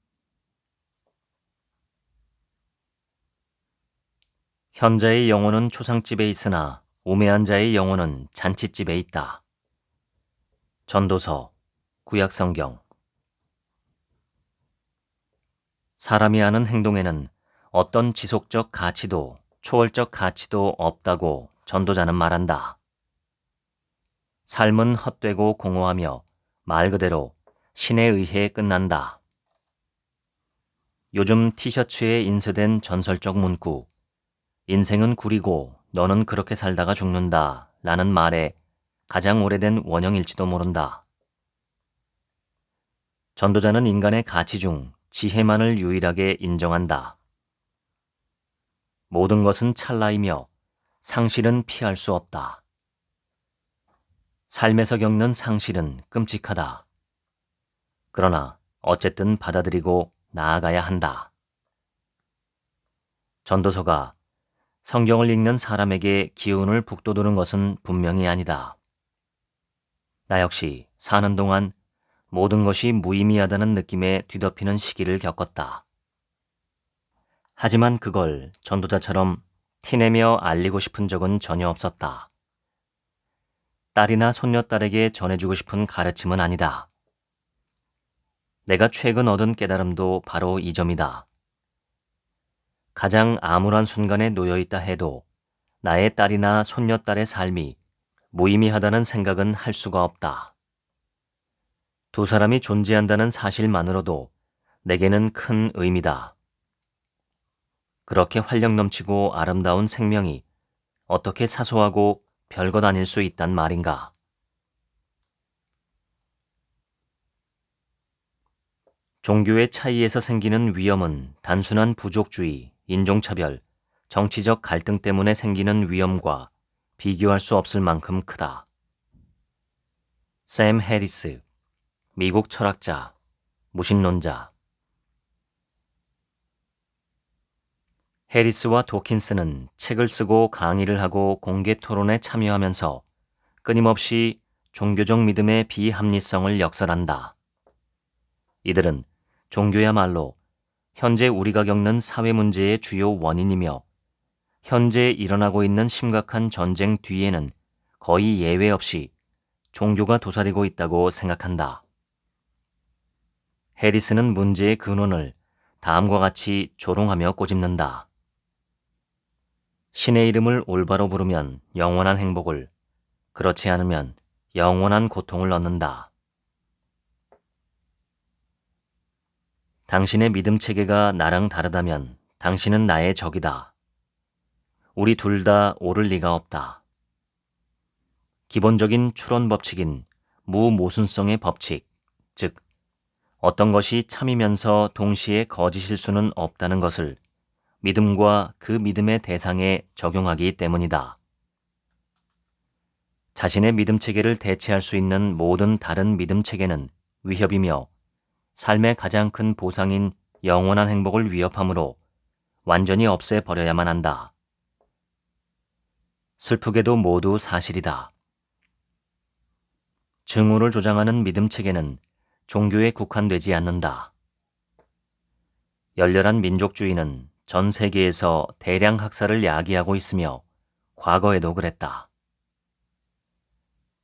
현자의 영혼은 초상집에 있으나 우매한 자의 영혼은 잔칫집에 있다. 전도서, 구약성경. 사람이 하는 행동에는 어떤 지속적 가치도 초월적 가치도 없다고 전도자는 말한다. 삶은 헛되고 공허하며 말 그대로 신에 의해 끝난다. 요즘 티셔츠에 인쇄된 전설적 문구 인생은 구리고 너는 그렇게 살다가 죽는다 라는 말에 가장 오래된 원형일지도 모른다. 전도자는 인간의 가치 중 지혜만을 유일하게 인정한다. 모든 것은 찰나이며 상실은 피할 수 없다. 삶에서 겪는 상실은 끔찍하다. 그러나 어쨌든 받아들이고 나아가야 한다. 전도서가 성경을 읽는 사람에게 기운을 북돋우는 것은 분명히 아니다. 나 역시 사는 동안 모든 것이 무의미하다는 느낌에 뒤덮이는 시기를 겪었다. 하지만 그걸 전도자처럼 티내며 알리고 싶은 적은 전혀 없었다. 딸이나 손녀딸에게 전해주고 싶은 가르침은 아니다. 내가 최근 얻은 깨달음도 바로 이 점이다. 가장 암울한 순간에 놓여있다 해도 나의 딸이나 손녀딸의 삶이 무의미하다는 생각은 할 수가 없다. 두 사람이 존재한다는 사실만으로도 내게는 큰 의미다. 그렇게 활력 넘치고 아름다운 생명이 어떻게 사소하고 별것 아닐 수 있단 말인가. 종교의 차이에서 생기는 위험은 단순한 부족주의, 인종차별, 정치적 갈등 때문에 생기는 위험과 비교할 수 없을 만큼 크다. 샘 해리스, 미국 철학자, 무신론자. 해리스와 도킨스는 책을 쓰고 강의를 하고 공개 토론에 참여하면서 끊임없이 종교적 믿음의 비합리성을 역설한다. 이들은 종교야말로 현재 우리가 겪는 사회 문제의 주요 원인이며 현재 일어나고 있는 심각한 전쟁 뒤에는 거의 예외 없이 종교가 도사리고 있다고 생각한다. 해리스는 문제의 근원을 다음과 같이 조롱하며 꼬집는다. 신의 이름을 올바로 부르면 영원한 행복을, 그렇지 않으면 영원한 고통을 얻는다. 당신의 믿음 체계가 나랑 다르다면 당신은 나의 적이다. 우리 둘 다 옳을 리가 없다. 기본적인 추론 법칙인 무모순성의 법칙, 즉 어떤 것이 참이면서 동시에 거짓일 수는 없다는 것을 믿음과 그 믿음의 대상에 적용하기 때문이다. 자신의 믿음 체계를 대체할 수 있는 모든 다른 믿음 체계는 위협이며 삶의 가장 큰 보상인 영원한 행복을 위협하므로 완전히 없애버려야만 한다. 슬프게도 모두 사실이다. 증오를 조장하는 믿음 체계는 종교에 국한되지 않는다. 열렬한 민족주의는 전 세계에서 대량 학살을 야기하고 있으며 과거에도 그랬다.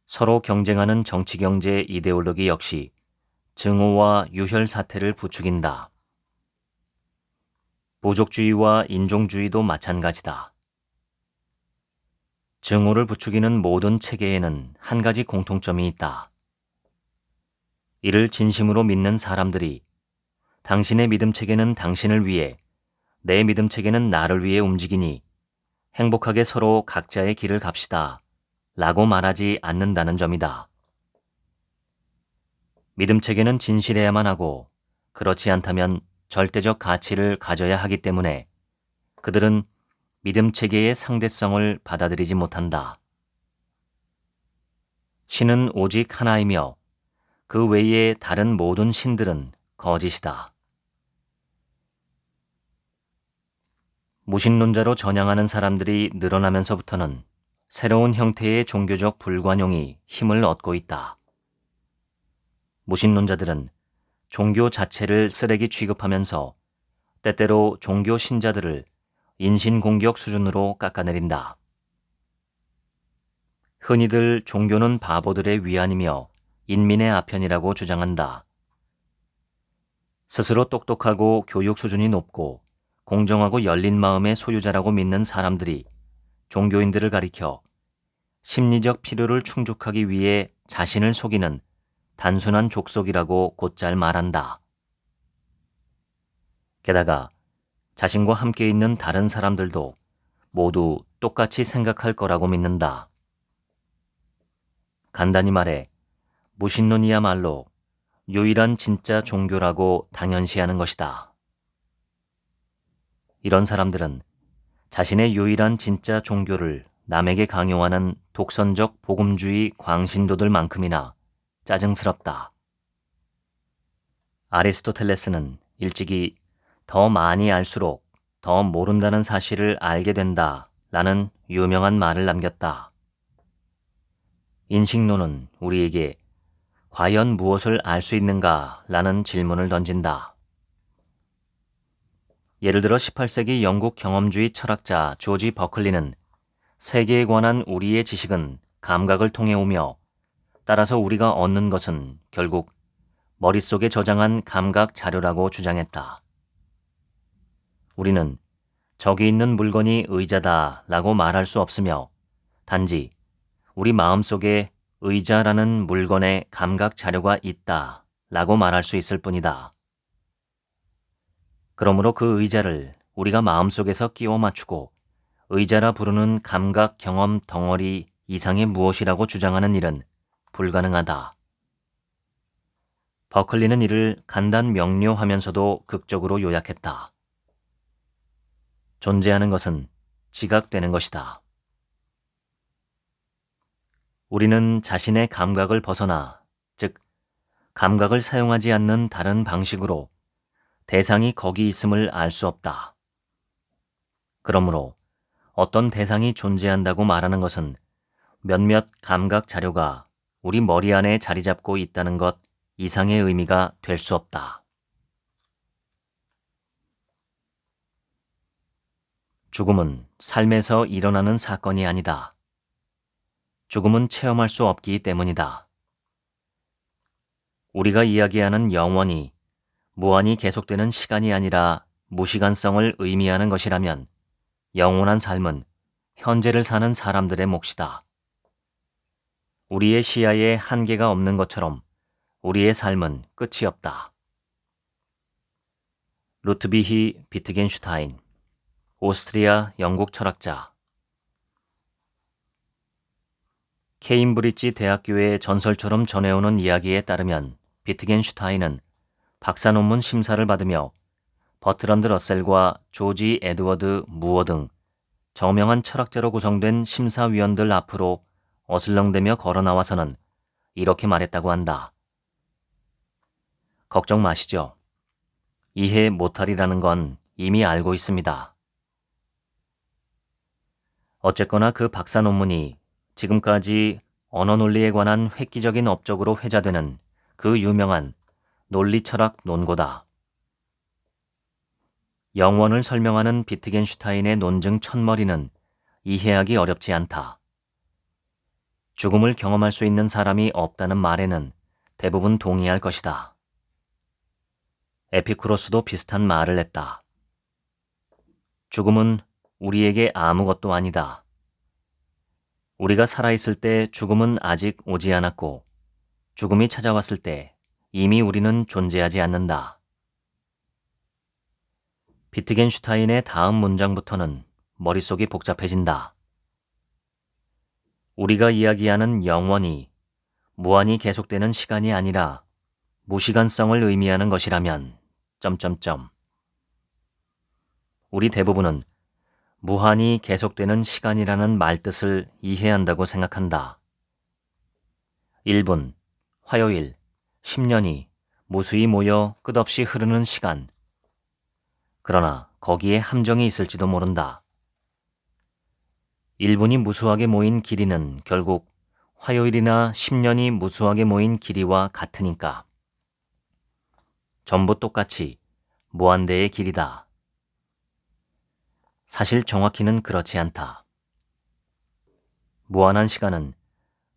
서로 경쟁하는 정치경제 이데올로기 역시 증오와 유혈 사태를 부추긴다. 부족주의와 인종주의도 마찬가지다. 증오를 부추기는 모든 체계에는 한 가지 공통점이 있다. 이를 진심으로 믿는 사람들이 당신의 믿음 체계는 당신을 위해, 내 믿음 체계는 나를 위해 움직이니 행복하게 서로 각자의 길을 갑시다 라고 말하지 않는다는 점이다. 믿음 체계는 진실해야만 하고 그렇지 않다면 절대적 가치를 가져야 하기 때문에 그들은 믿음 체계의 상대성을 받아들이지 못한다. 신은 오직 하나이며 그 외의 다른 모든 신들은 거짓이다. 무신론자로 전향하는 사람들이 늘어나면서부터는 새로운 형태의 종교적 불관용이 힘을 얻고 있다. 무신론자들은 종교 자체를 쓰레기 취급하면서 때때로 종교 신자들을 인신공격 수준으로 깎아내린다. 흔히들 종교는 바보들의 위안이며 인민의 아편이라고 주장한다. 스스로 똑똑하고 교육 수준이 높고 공정하고 열린 마음의 소유자라고 믿는 사람들이 종교인들을 가리켜 심리적 필요를 충족하기 위해 자신을 속이는 단순한 족속이라고 곧잘 말한다. 게다가 자신과 함께 있는 다른 사람들도 모두 똑같이 생각할 거라고 믿는다. 간단히 말해 무신론이야말로 유일한 진짜 종교라고 당연시하는 것이다. 이런 사람들은 자신의 유일한 진짜 종교를 남에게 강요하는 독선적 복음주의 광신도들만큼이나 짜증스럽다. 아리스토텔레스는 일찍이 더 많이 알수록 더 모른다는 사실을 알게 된다 라는 유명한 말을 남겼다. 인식론은 우리에게 과연 무엇을 알 수 있는가 라는 질문을 던진다. 예를 들어 18세기 영국 경험주의 철학자 조지 버클리는 세계에 관한 우리의 지식은 감각을 통해 오며 따라서 우리가 얻는 것은 결국 머릿속에 저장한 감각 자료라고 주장했다. 우리는 저기 있는 물건이 의자다 라고 말할 수 없으며 단지 우리 마음속에 의자라는 물건의 감각 자료가 있다 라고 말할 수 있을 뿐이다. 그러므로 그 의자를 우리가 마음속에서 끼워 맞추고 의자라 부르는 감각 경험 덩어리 이상의 무엇이라고 주장하는 일은 불가능하다. 버클리는 이를 간단 명료하면서도 극적으로 요약했다. 존재하는 것은 지각되는 것이다. 우리는 자신의 감각을 벗어나, 즉, 감각을 사용하지 않는 다른 방식으로 대상이 거기 있음을 알 수 없다. 그러므로 어떤 대상이 존재한다고 말하는 것은 몇몇 감각 자료가 우리 머리 안에 자리 잡고 있다는 것 이상의 의미가 될 수 없다. 죽음은 삶에서 일어나는 사건이 아니다. 죽음은 체험할 수 없기 때문이다. 우리가 이야기하는 영원이 무한히 계속되는 시간이 아니라 무시간성을 의미하는 것이라면 영원한 삶은 현재를 사는 사람들의 몫이다. 우리의 시야에 한계가 없는 것처럼 우리의 삶은 끝이 없다. 루트비히 비트겐슈타인, 오스트리아 영국 철학자. 케임브리지 대학교의 전설처럼 전해오는 이야기에 따르면 비트겐슈타인은 박사 논문 심사를 받으며 버트런드 러셀과 조지 에드워드 무어 등 저명한 철학자로 구성된 심사위원들 앞으로 어슬렁대며 걸어 나와서는 이렇게 말했다고 한다. 걱정 마시죠. 이해 못하리라는 건 이미 알고 있습니다. 어쨌거나 그 박사 논문이 지금까지 언어 논리에 관한 획기적인 업적으로 회자되는 그 유명한 논리철학 논고다. 영원을 설명하는 비트겐슈타인의 논증 첫머리는 이해하기 어렵지 않다. 죽음을 경험할 수 있는 사람이 없다는 말에는 대부분 동의할 것이다. 에피쿠로스도 비슷한 말을 했다. 죽음은 우리에게 아무것도 아니다. 우리가 살아있을 때 죽음은 아직 오지 않았고 죽음이 찾아왔을 때 이미 우리는 존재하지 않는다. 비트겐슈타인의 다음 문장부터는 머릿속이 복잡해진다. 우리가 이야기하는 영원이 무한히 계속되는 시간이 아니라 무시간성을 의미하는 것이라면 우리 대부분은 무한히 계속되는 시간이라는 말뜻을 이해한다고 생각한다. 1분, 화요일, 10년이 무수히 모여 끝없이 흐르는 시간. 그러나 거기에 함정이 있을지도 모른다. 1분이 무수하게 모인 길이는 결국 화요일이나 10년이 무수하게 모인 길이와 같으니까. 전부 똑같이 무한대의 길이다. 사실 정확히는 그렇지 않다. 무한한 시간은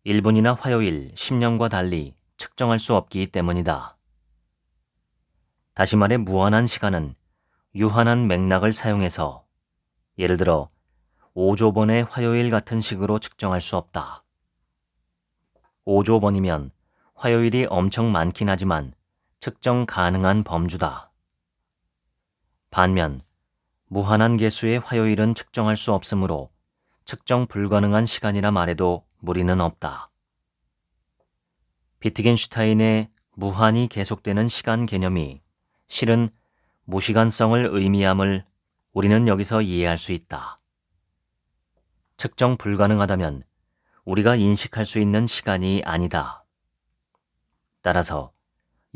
1분이나 화요일, 10년과 달리 측정할 수 없기 때문이다. 다시 말해 무한한 시간은 유한한 맥락을 사용해서 예를 들어 5조 번의 화요일 같은 식으로 측정할 수 없다. 5조 번이면 화요일이 엄청 많긴 하지만 측정 가능한 범주다. 반면 무한한 개수의 화요일은 측정할 수 없으므로 측정 불가능한 시간이라 말해도 무리는 없다. 비트겐슈타인의 무한히 계속되는 시간 개념이 실은 무시간성을 의미함을 우리는 여기서 이해할 수 있다. 측정 불가능하다면 우리가 인식할 수 있는 시간이 아니다. 따라서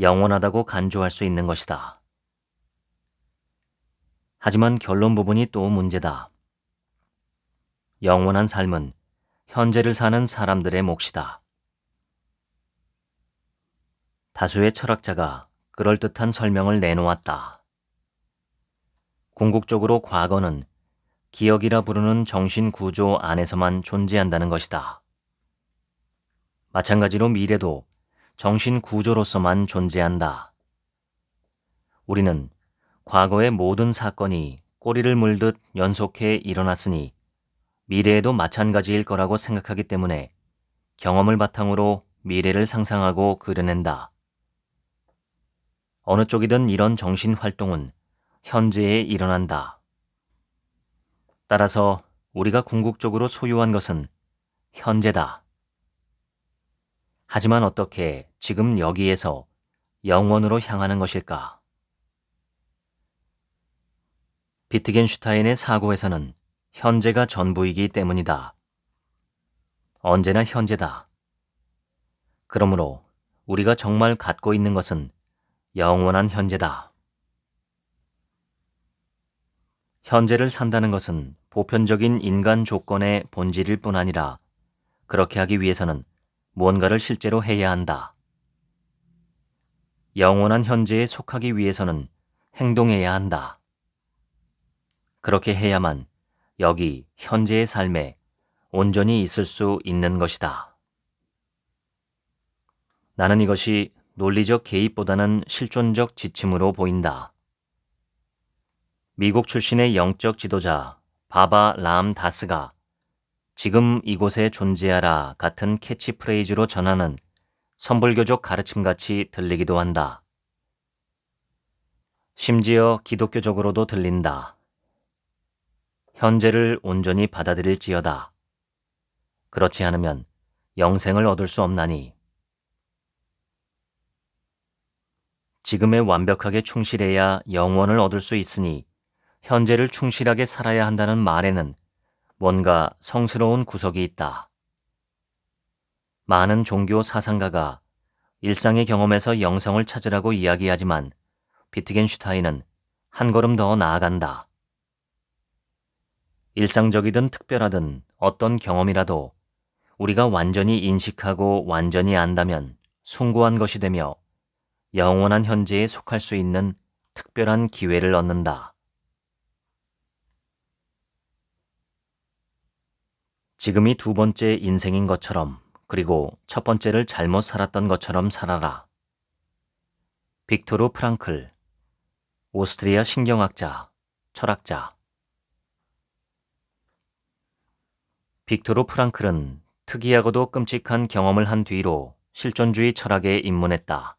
영원하다고 간주할 수 있는 것이다. 하지만 결론 부분이 또 문제다. 영원한 삶은 현재를 사는 사람들의 몫이다. 다수의 철학자가 그럴듯한 설명을 내놓았다. 궁극적으로 과거는 기억이라 부르는 정신 구조 안에서만 존재한다는 것이다. 마찬가지로 미래도 정신 구조로서만 존재한다. 우리는 과거의 모든 사건이 꼬리를 물듯 연속해 일어났으니 미래에도 마찬가지일 거라고 생각하기 때문에 경험을 바탕으로 미래를 상상하고 그려낸다. 어느 쪽이든 이런 정신 활동은 현재에 일어난다. 따라서 우리가 궁극적으로 소유한 것은 현재다. 하지만 어떻게 지금 여기에서 영원으로 향하는 것일까? 비트겐슈타인의 사고에서는 현재가 전부이기 때문이다. 언제나 현재다. 그러므로 우리가 정말 갖고 있는 것은 영원한 현재다. 현재를 산다는 것은 보편적인 인간 조건의 본질일 뿐 아니라 그렇게 하기 위해서는 무언가를 실제로 해야 한다. 영원한 현재에 속하기 위해서는 행동해야 한다. 그렇게 해야만 여기 현재의 삶에 온전히 있을 수 있는 것이다. 나는 이것이 논리적 개입보다는 실존적 지침으로 보인다. 미국 출신의 영적 지도자 바바 람 다스가 지금 이곳에 존재하라 같은 캐치프레이즈로 전하는 선불교적 가르침같이 들리기도 한다. 심지어 기독교적으로도 들린다. 현재를 온전히 받아들일지어다. 그렇지 않으면 영생을 얻을 수 없나니. 지금에 완벽하게 충실해야 영원을 얻을 수 있으니 현재를 충실하게 살아야 한다는 말에는 뭔가 성스러운 구석이 있다. 많은 종교 사상가가 일상의 경험에서 영성을 찾으라고 이야기하지만 비트겐슈타인은 한 걸음 더 나아간다. 일상적이든 특별하든 어떤 경험이라도 우리가 완전히 인식하고 완전히 안다면 숭고한 것이 되며 영원한 현재에 속할 수 있는 특별한 기회를 얻는다. 지금이 두 번째 인생인 것처럼 그리고 첫 번째를 잘못 살았던 것처럼 살아라. 빅토르 프랑클, 오스트리아 신경학자, 철학자. 빅토르 프랑클은 특이하고도 끔찍한 경험을 한 뒤로 실존주의 철학에 입문했다.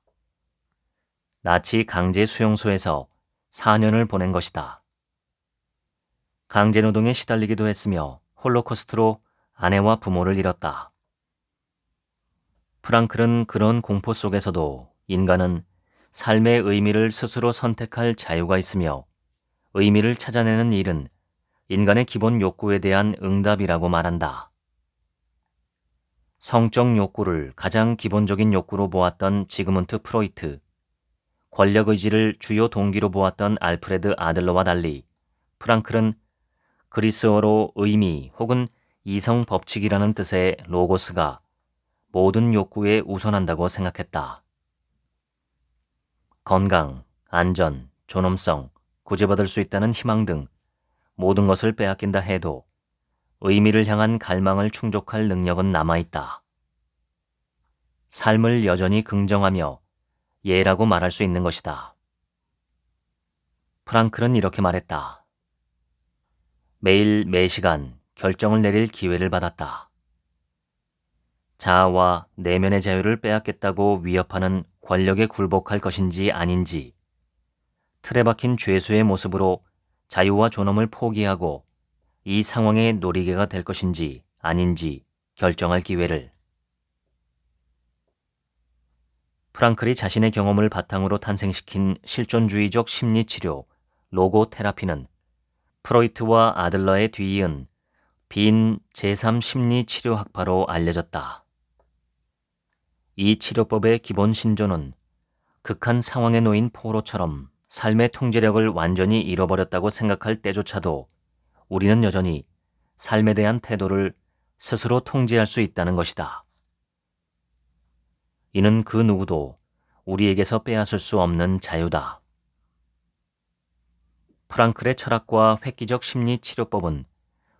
나치 강제 수용소에서 4년을 보낸 것이다. 강제노동에 시달리기도 했으며 홀로코스트로 아내와 부모를 잃었다. 프랑클은 그런 공포 속에서도 인간은 삶의 의미를 스스로 선택할 자유가 있으며 의미를 찾아내는 일은 인간의 기본 욕구에 대한 응답이라고 말한다. 성적 욕구를 가장 기본적인 욕구로 보았던 지그문트 프로이트, 권력의지를 주요 동기로 보았던 알프레드 아들러와 달리 프랑클은 그리스어로 의미 혹은 이성 법칙이라는 뜻의 로고스가 모든 욕구에 우선한다고 생각했다. 건강, 안전, 존엄성, 구제받을 수 있다는 희망 등 모든 것을 빼앗긴다 해도 의미를 향한 갈망을 충족할 능력은 남아있다. 삶을 여전히 긍정하며 예라고 말할 수 있는 것이다. 프랑클은 이렇게 말했다. 매일 매시간 결정을 내릴 기회를 받았다. 자아와 내면의 자유를 빼앗겠다고 위협하는 권력에 굴복할 것인지 아닌지, 틀에 박힌 죄수의 모습으로 자유와 존엄을 포기하고 이 상황의 놀이개가 될 것인지 아닌지 결정할 기회를. 프랑클이 자신의 경험을 바탕으로 탄생시킨 실존주의적 심리치료, 로고테라피는 프로이트와 아들러의 뒤이은 빈 제3심리치료학파로 알려졌다. 이 치료법의 기본 신조는 극한 상황에 놓인 포로처럼 삶의 통제력을 완전히 잃어버렸다고 생각할 때조차도 우리는 여전히 삶에 대한 태도를 스스로 통제할 수 있다는 것이다. 이는 그 누구도 우리에게서 빼앗을 수 없는 자유다. 프랑클의 철학과 획기적 심리 치료법은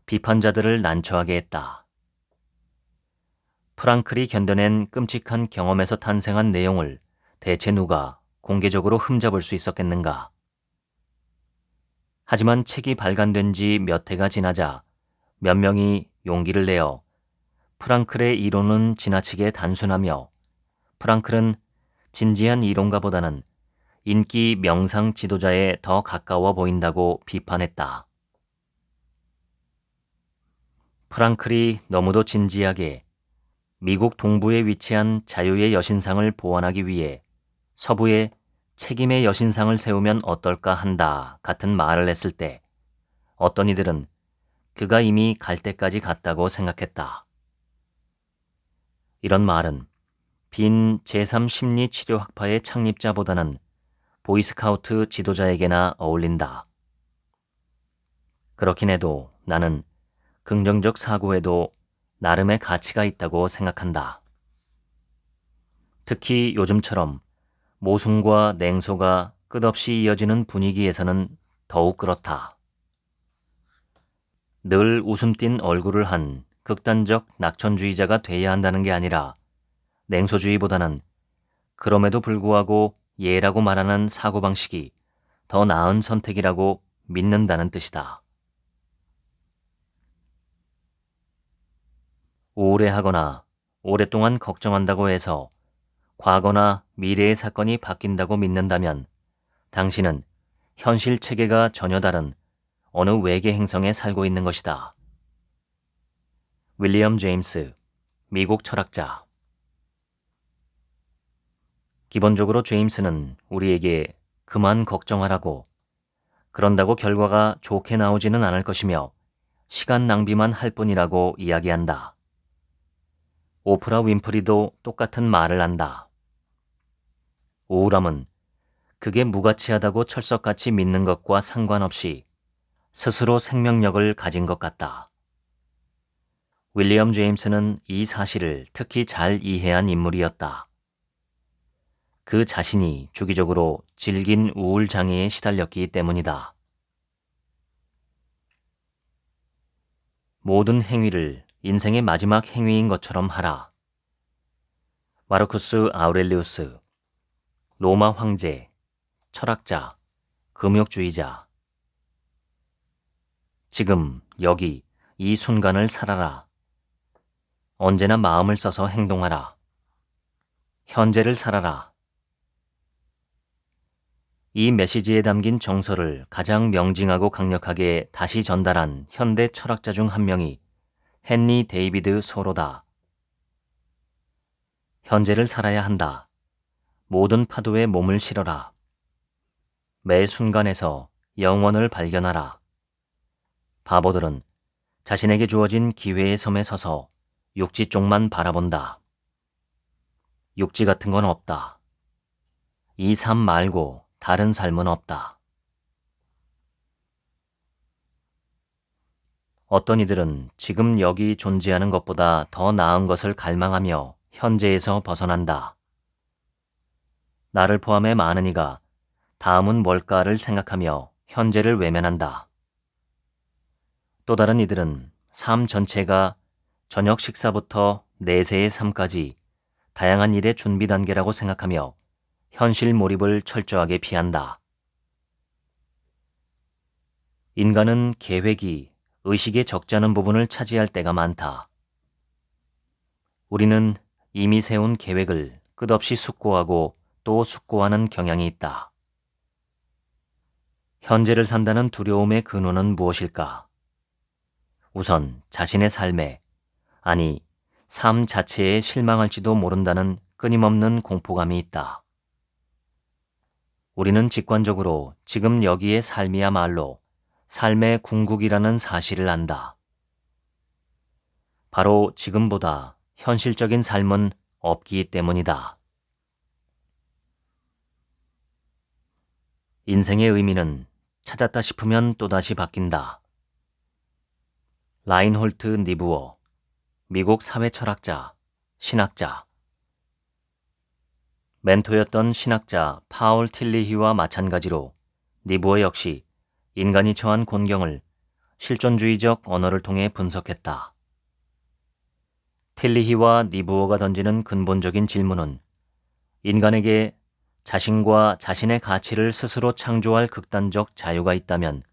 비판자들을 난처하게 했다. 프랑클이 견뎌낸 끔찍한 경험에서 탄생한 내용을 대체 누가 공개적으로 흠잡을 수 있었겠는가? 하지만 책이 발간된 지 몇 해가 지나자 몇 명이 용기를 내어 프랑클의 이론은 지나치게 단순하며 프랑클은 진지한 이론가보다는 인기 명상 지도자에 더 가까워 보인다고 비판했다. 프랑클이 너무도 진지하게 미국 동부에 위치한 자유의 여신상을 보완하기 위해 서부에 책임의 여신상을 세우면 어떨까 한다 같은 말을 했을 때 어떤 이들은 그가 이미 갈 때까지 갔다고 생각했다. 이런 말은 빈 제3심리치료학파의 창립자보다는 보이스카우트 지도자에게나 어울린다. 그렇긴 해도 나는 긍정적 사고에도 나름의 가치가 있다고 생각한다. 특히 요즘처럼 모순과 냉소가 끝없이 이어지는 분위기에서는 더욱 그렇다. 늘 웃음 띤 얼굴을 한 극단적 낙천주의자가 돼야 한다는 게 아니라 냉소주의보다는 그럼에도 불구하고 예라고 말하는 사고방식이 더 나은 선택이라고 믿는다는 뜻이다. 우울해하거나 오랫동안 걱정한다고 해서 과거나 미래의 사건이 바뀐다고 믿는다면 당신은 현실 체계가 전혀 다른 어느 외계 행성에 살고 있는 것이다. 윌리엄 제임스, 미국 철학자. 기본적으로 제임스는 우리에게 그만 걱정하라고, 그런다고 결과가 좋게 나오지는 않을 것이며 시간 낭비만 할 뿐이라고 이야기한다. 오프라 윈프리도 똑같은 말을 한다. 우울함은 그게 무가치하다고 철석같이 믿는 것과 상관없이 스스로 생명력을 가진 것 같다. 윌리엄 제임스는 이 사실을 특히 잘 이해한 인물이었다. 그 자신이 주기적으로 질긴 우울 장애에 시달렸기 때문이다. 모든 행위를 인생의 마지막 행위인 것처럼 하라. 마르쿠스 아우렐리우스, 로마 황제, 철학자, 금욕주의자. 지금 여기 이 순간을 살아라. 언제나 마음을 써서 행동하라. 현재를 살아라. 이 메시지에 담긴 정서를 가장 명징하고 강력하게 다시 전달한 현대 철학자 중 한 명이 헨리 데이비드 소로다. 현재를 살아야 한다. 모든 파도에 몸을 실어라. 매 순간에서 영원을 발견하라. 바보들은 자신에게 주어진 기회의 섬에 서서 육지 쪽만 바라본다. 육지 같은 건 없다. 이 삶 말고 다른 삶은 없다. 어떤 이들은 지금 여기 존재하는 것보다 더 나은 것을 갈망하며 현재에서 벗어난다. 나를 포함해 많은 이가 다음은 뭘까를 생각하며 현재를 외면한다. 또 다른 이들은 삶 전체가 저녁 식사부터 내세의 삶까지 다양한 일의 준비 단계라고 생각하며 현실 몰입을 철저하게 피한다. 인간은 계획이 의식의 적잖은 부분을 차지할 때가 많다. 우리는 이미 세운 계획을 끝없이 숙고하고 또 숙고하는 경향이 있다. 현재를 산다는 두려움의 근원은 무엇일까? 우선 자신의 삶에, 아니, 삶 자체에 실망할지도 모른다는 끊임없는 공포감이 있다. 우리는 직관적으로 지금 여기의 삶이야말로 삶의 궁극이라는 사실을 안다. 바로 지금보다 현실적인 삶은 없기 때문이다. 인생의 의미는 찾았다 싶으면 또다시 바뀐다. 라인홀트 니부어, 미국 사회철학자, 신학자. 멘토였던 신학자 파울 틸리히와 마찬가지로 니부어 역시 인간이 처한 곤경을 실존주의적 언어를 통해 분석했다. 틸리히와 니부어가 던지는 근본적인 질문은 인간에게 자신과 자신의 가치를 스스로 창조할 극단적 자유가 있다면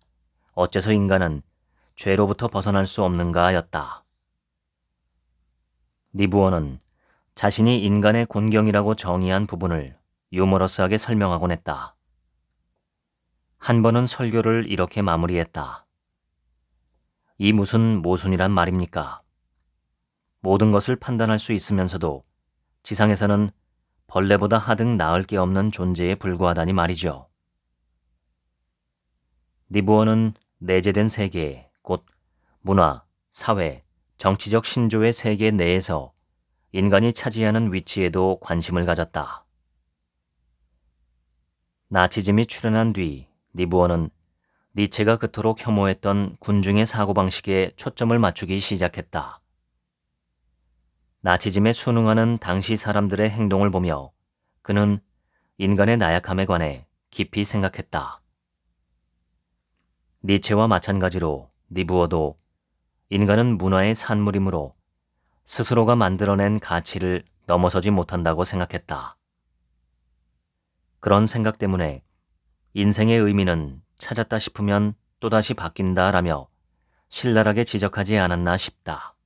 어째서 인간은 죄로부터 벗어날 수 없는가였다. 니부어는 자신이 인간의 곤경이라고 정의한 부분을 유머러스하게 설명하곤 했다. 한 번은 설교를 이렇게 마무리했다. 이 무슨 모순이란 말입니까? 모든 것을 판단할 수 있으면서도 지상에서는 벌레보다 하등 나을 게 없는 존재에 불과하다니 말이죠. 니부어는 내재된 세계, 곧 문화, 사회, 정치적 신조의 세계 내에서 인간이 차지하는 위치에도 관심을 가졌다. 나치즘이 출현한 뒤 니부어는 니체가 그토록 혐오했던 군중의 사고방식에 초점을 맞추기 시작했다. 나치즘에 순응하는 당시 사람들의 행동을 보며 그는 인간의 나약함에 관해 깊이 생각했다. 니체와 마찬가지로 니부어도 인간은 문화의 산물이므로 스스로가 만들어낸 가치를 넘어서지 못한다고 생각했다. 그런 생각 때문에 인생의 의미는 찾았다 싶으면 또다시 바뀐다라며 신랄하게 지적하지 않았나 싶다.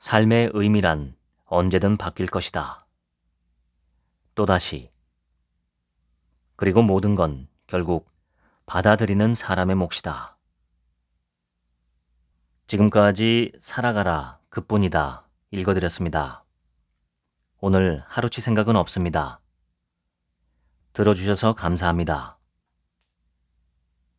삶의 의미란 언제든 바뀔 것이다. 또다시. 그리고 모든 건 결국 받아들이는 사람의 몫이다. 지금까지 살아가라 그뿐이다 읽어드렸습니다. 오늘 하루치 생각은 없습니다. 들어주셔서 감사합니다.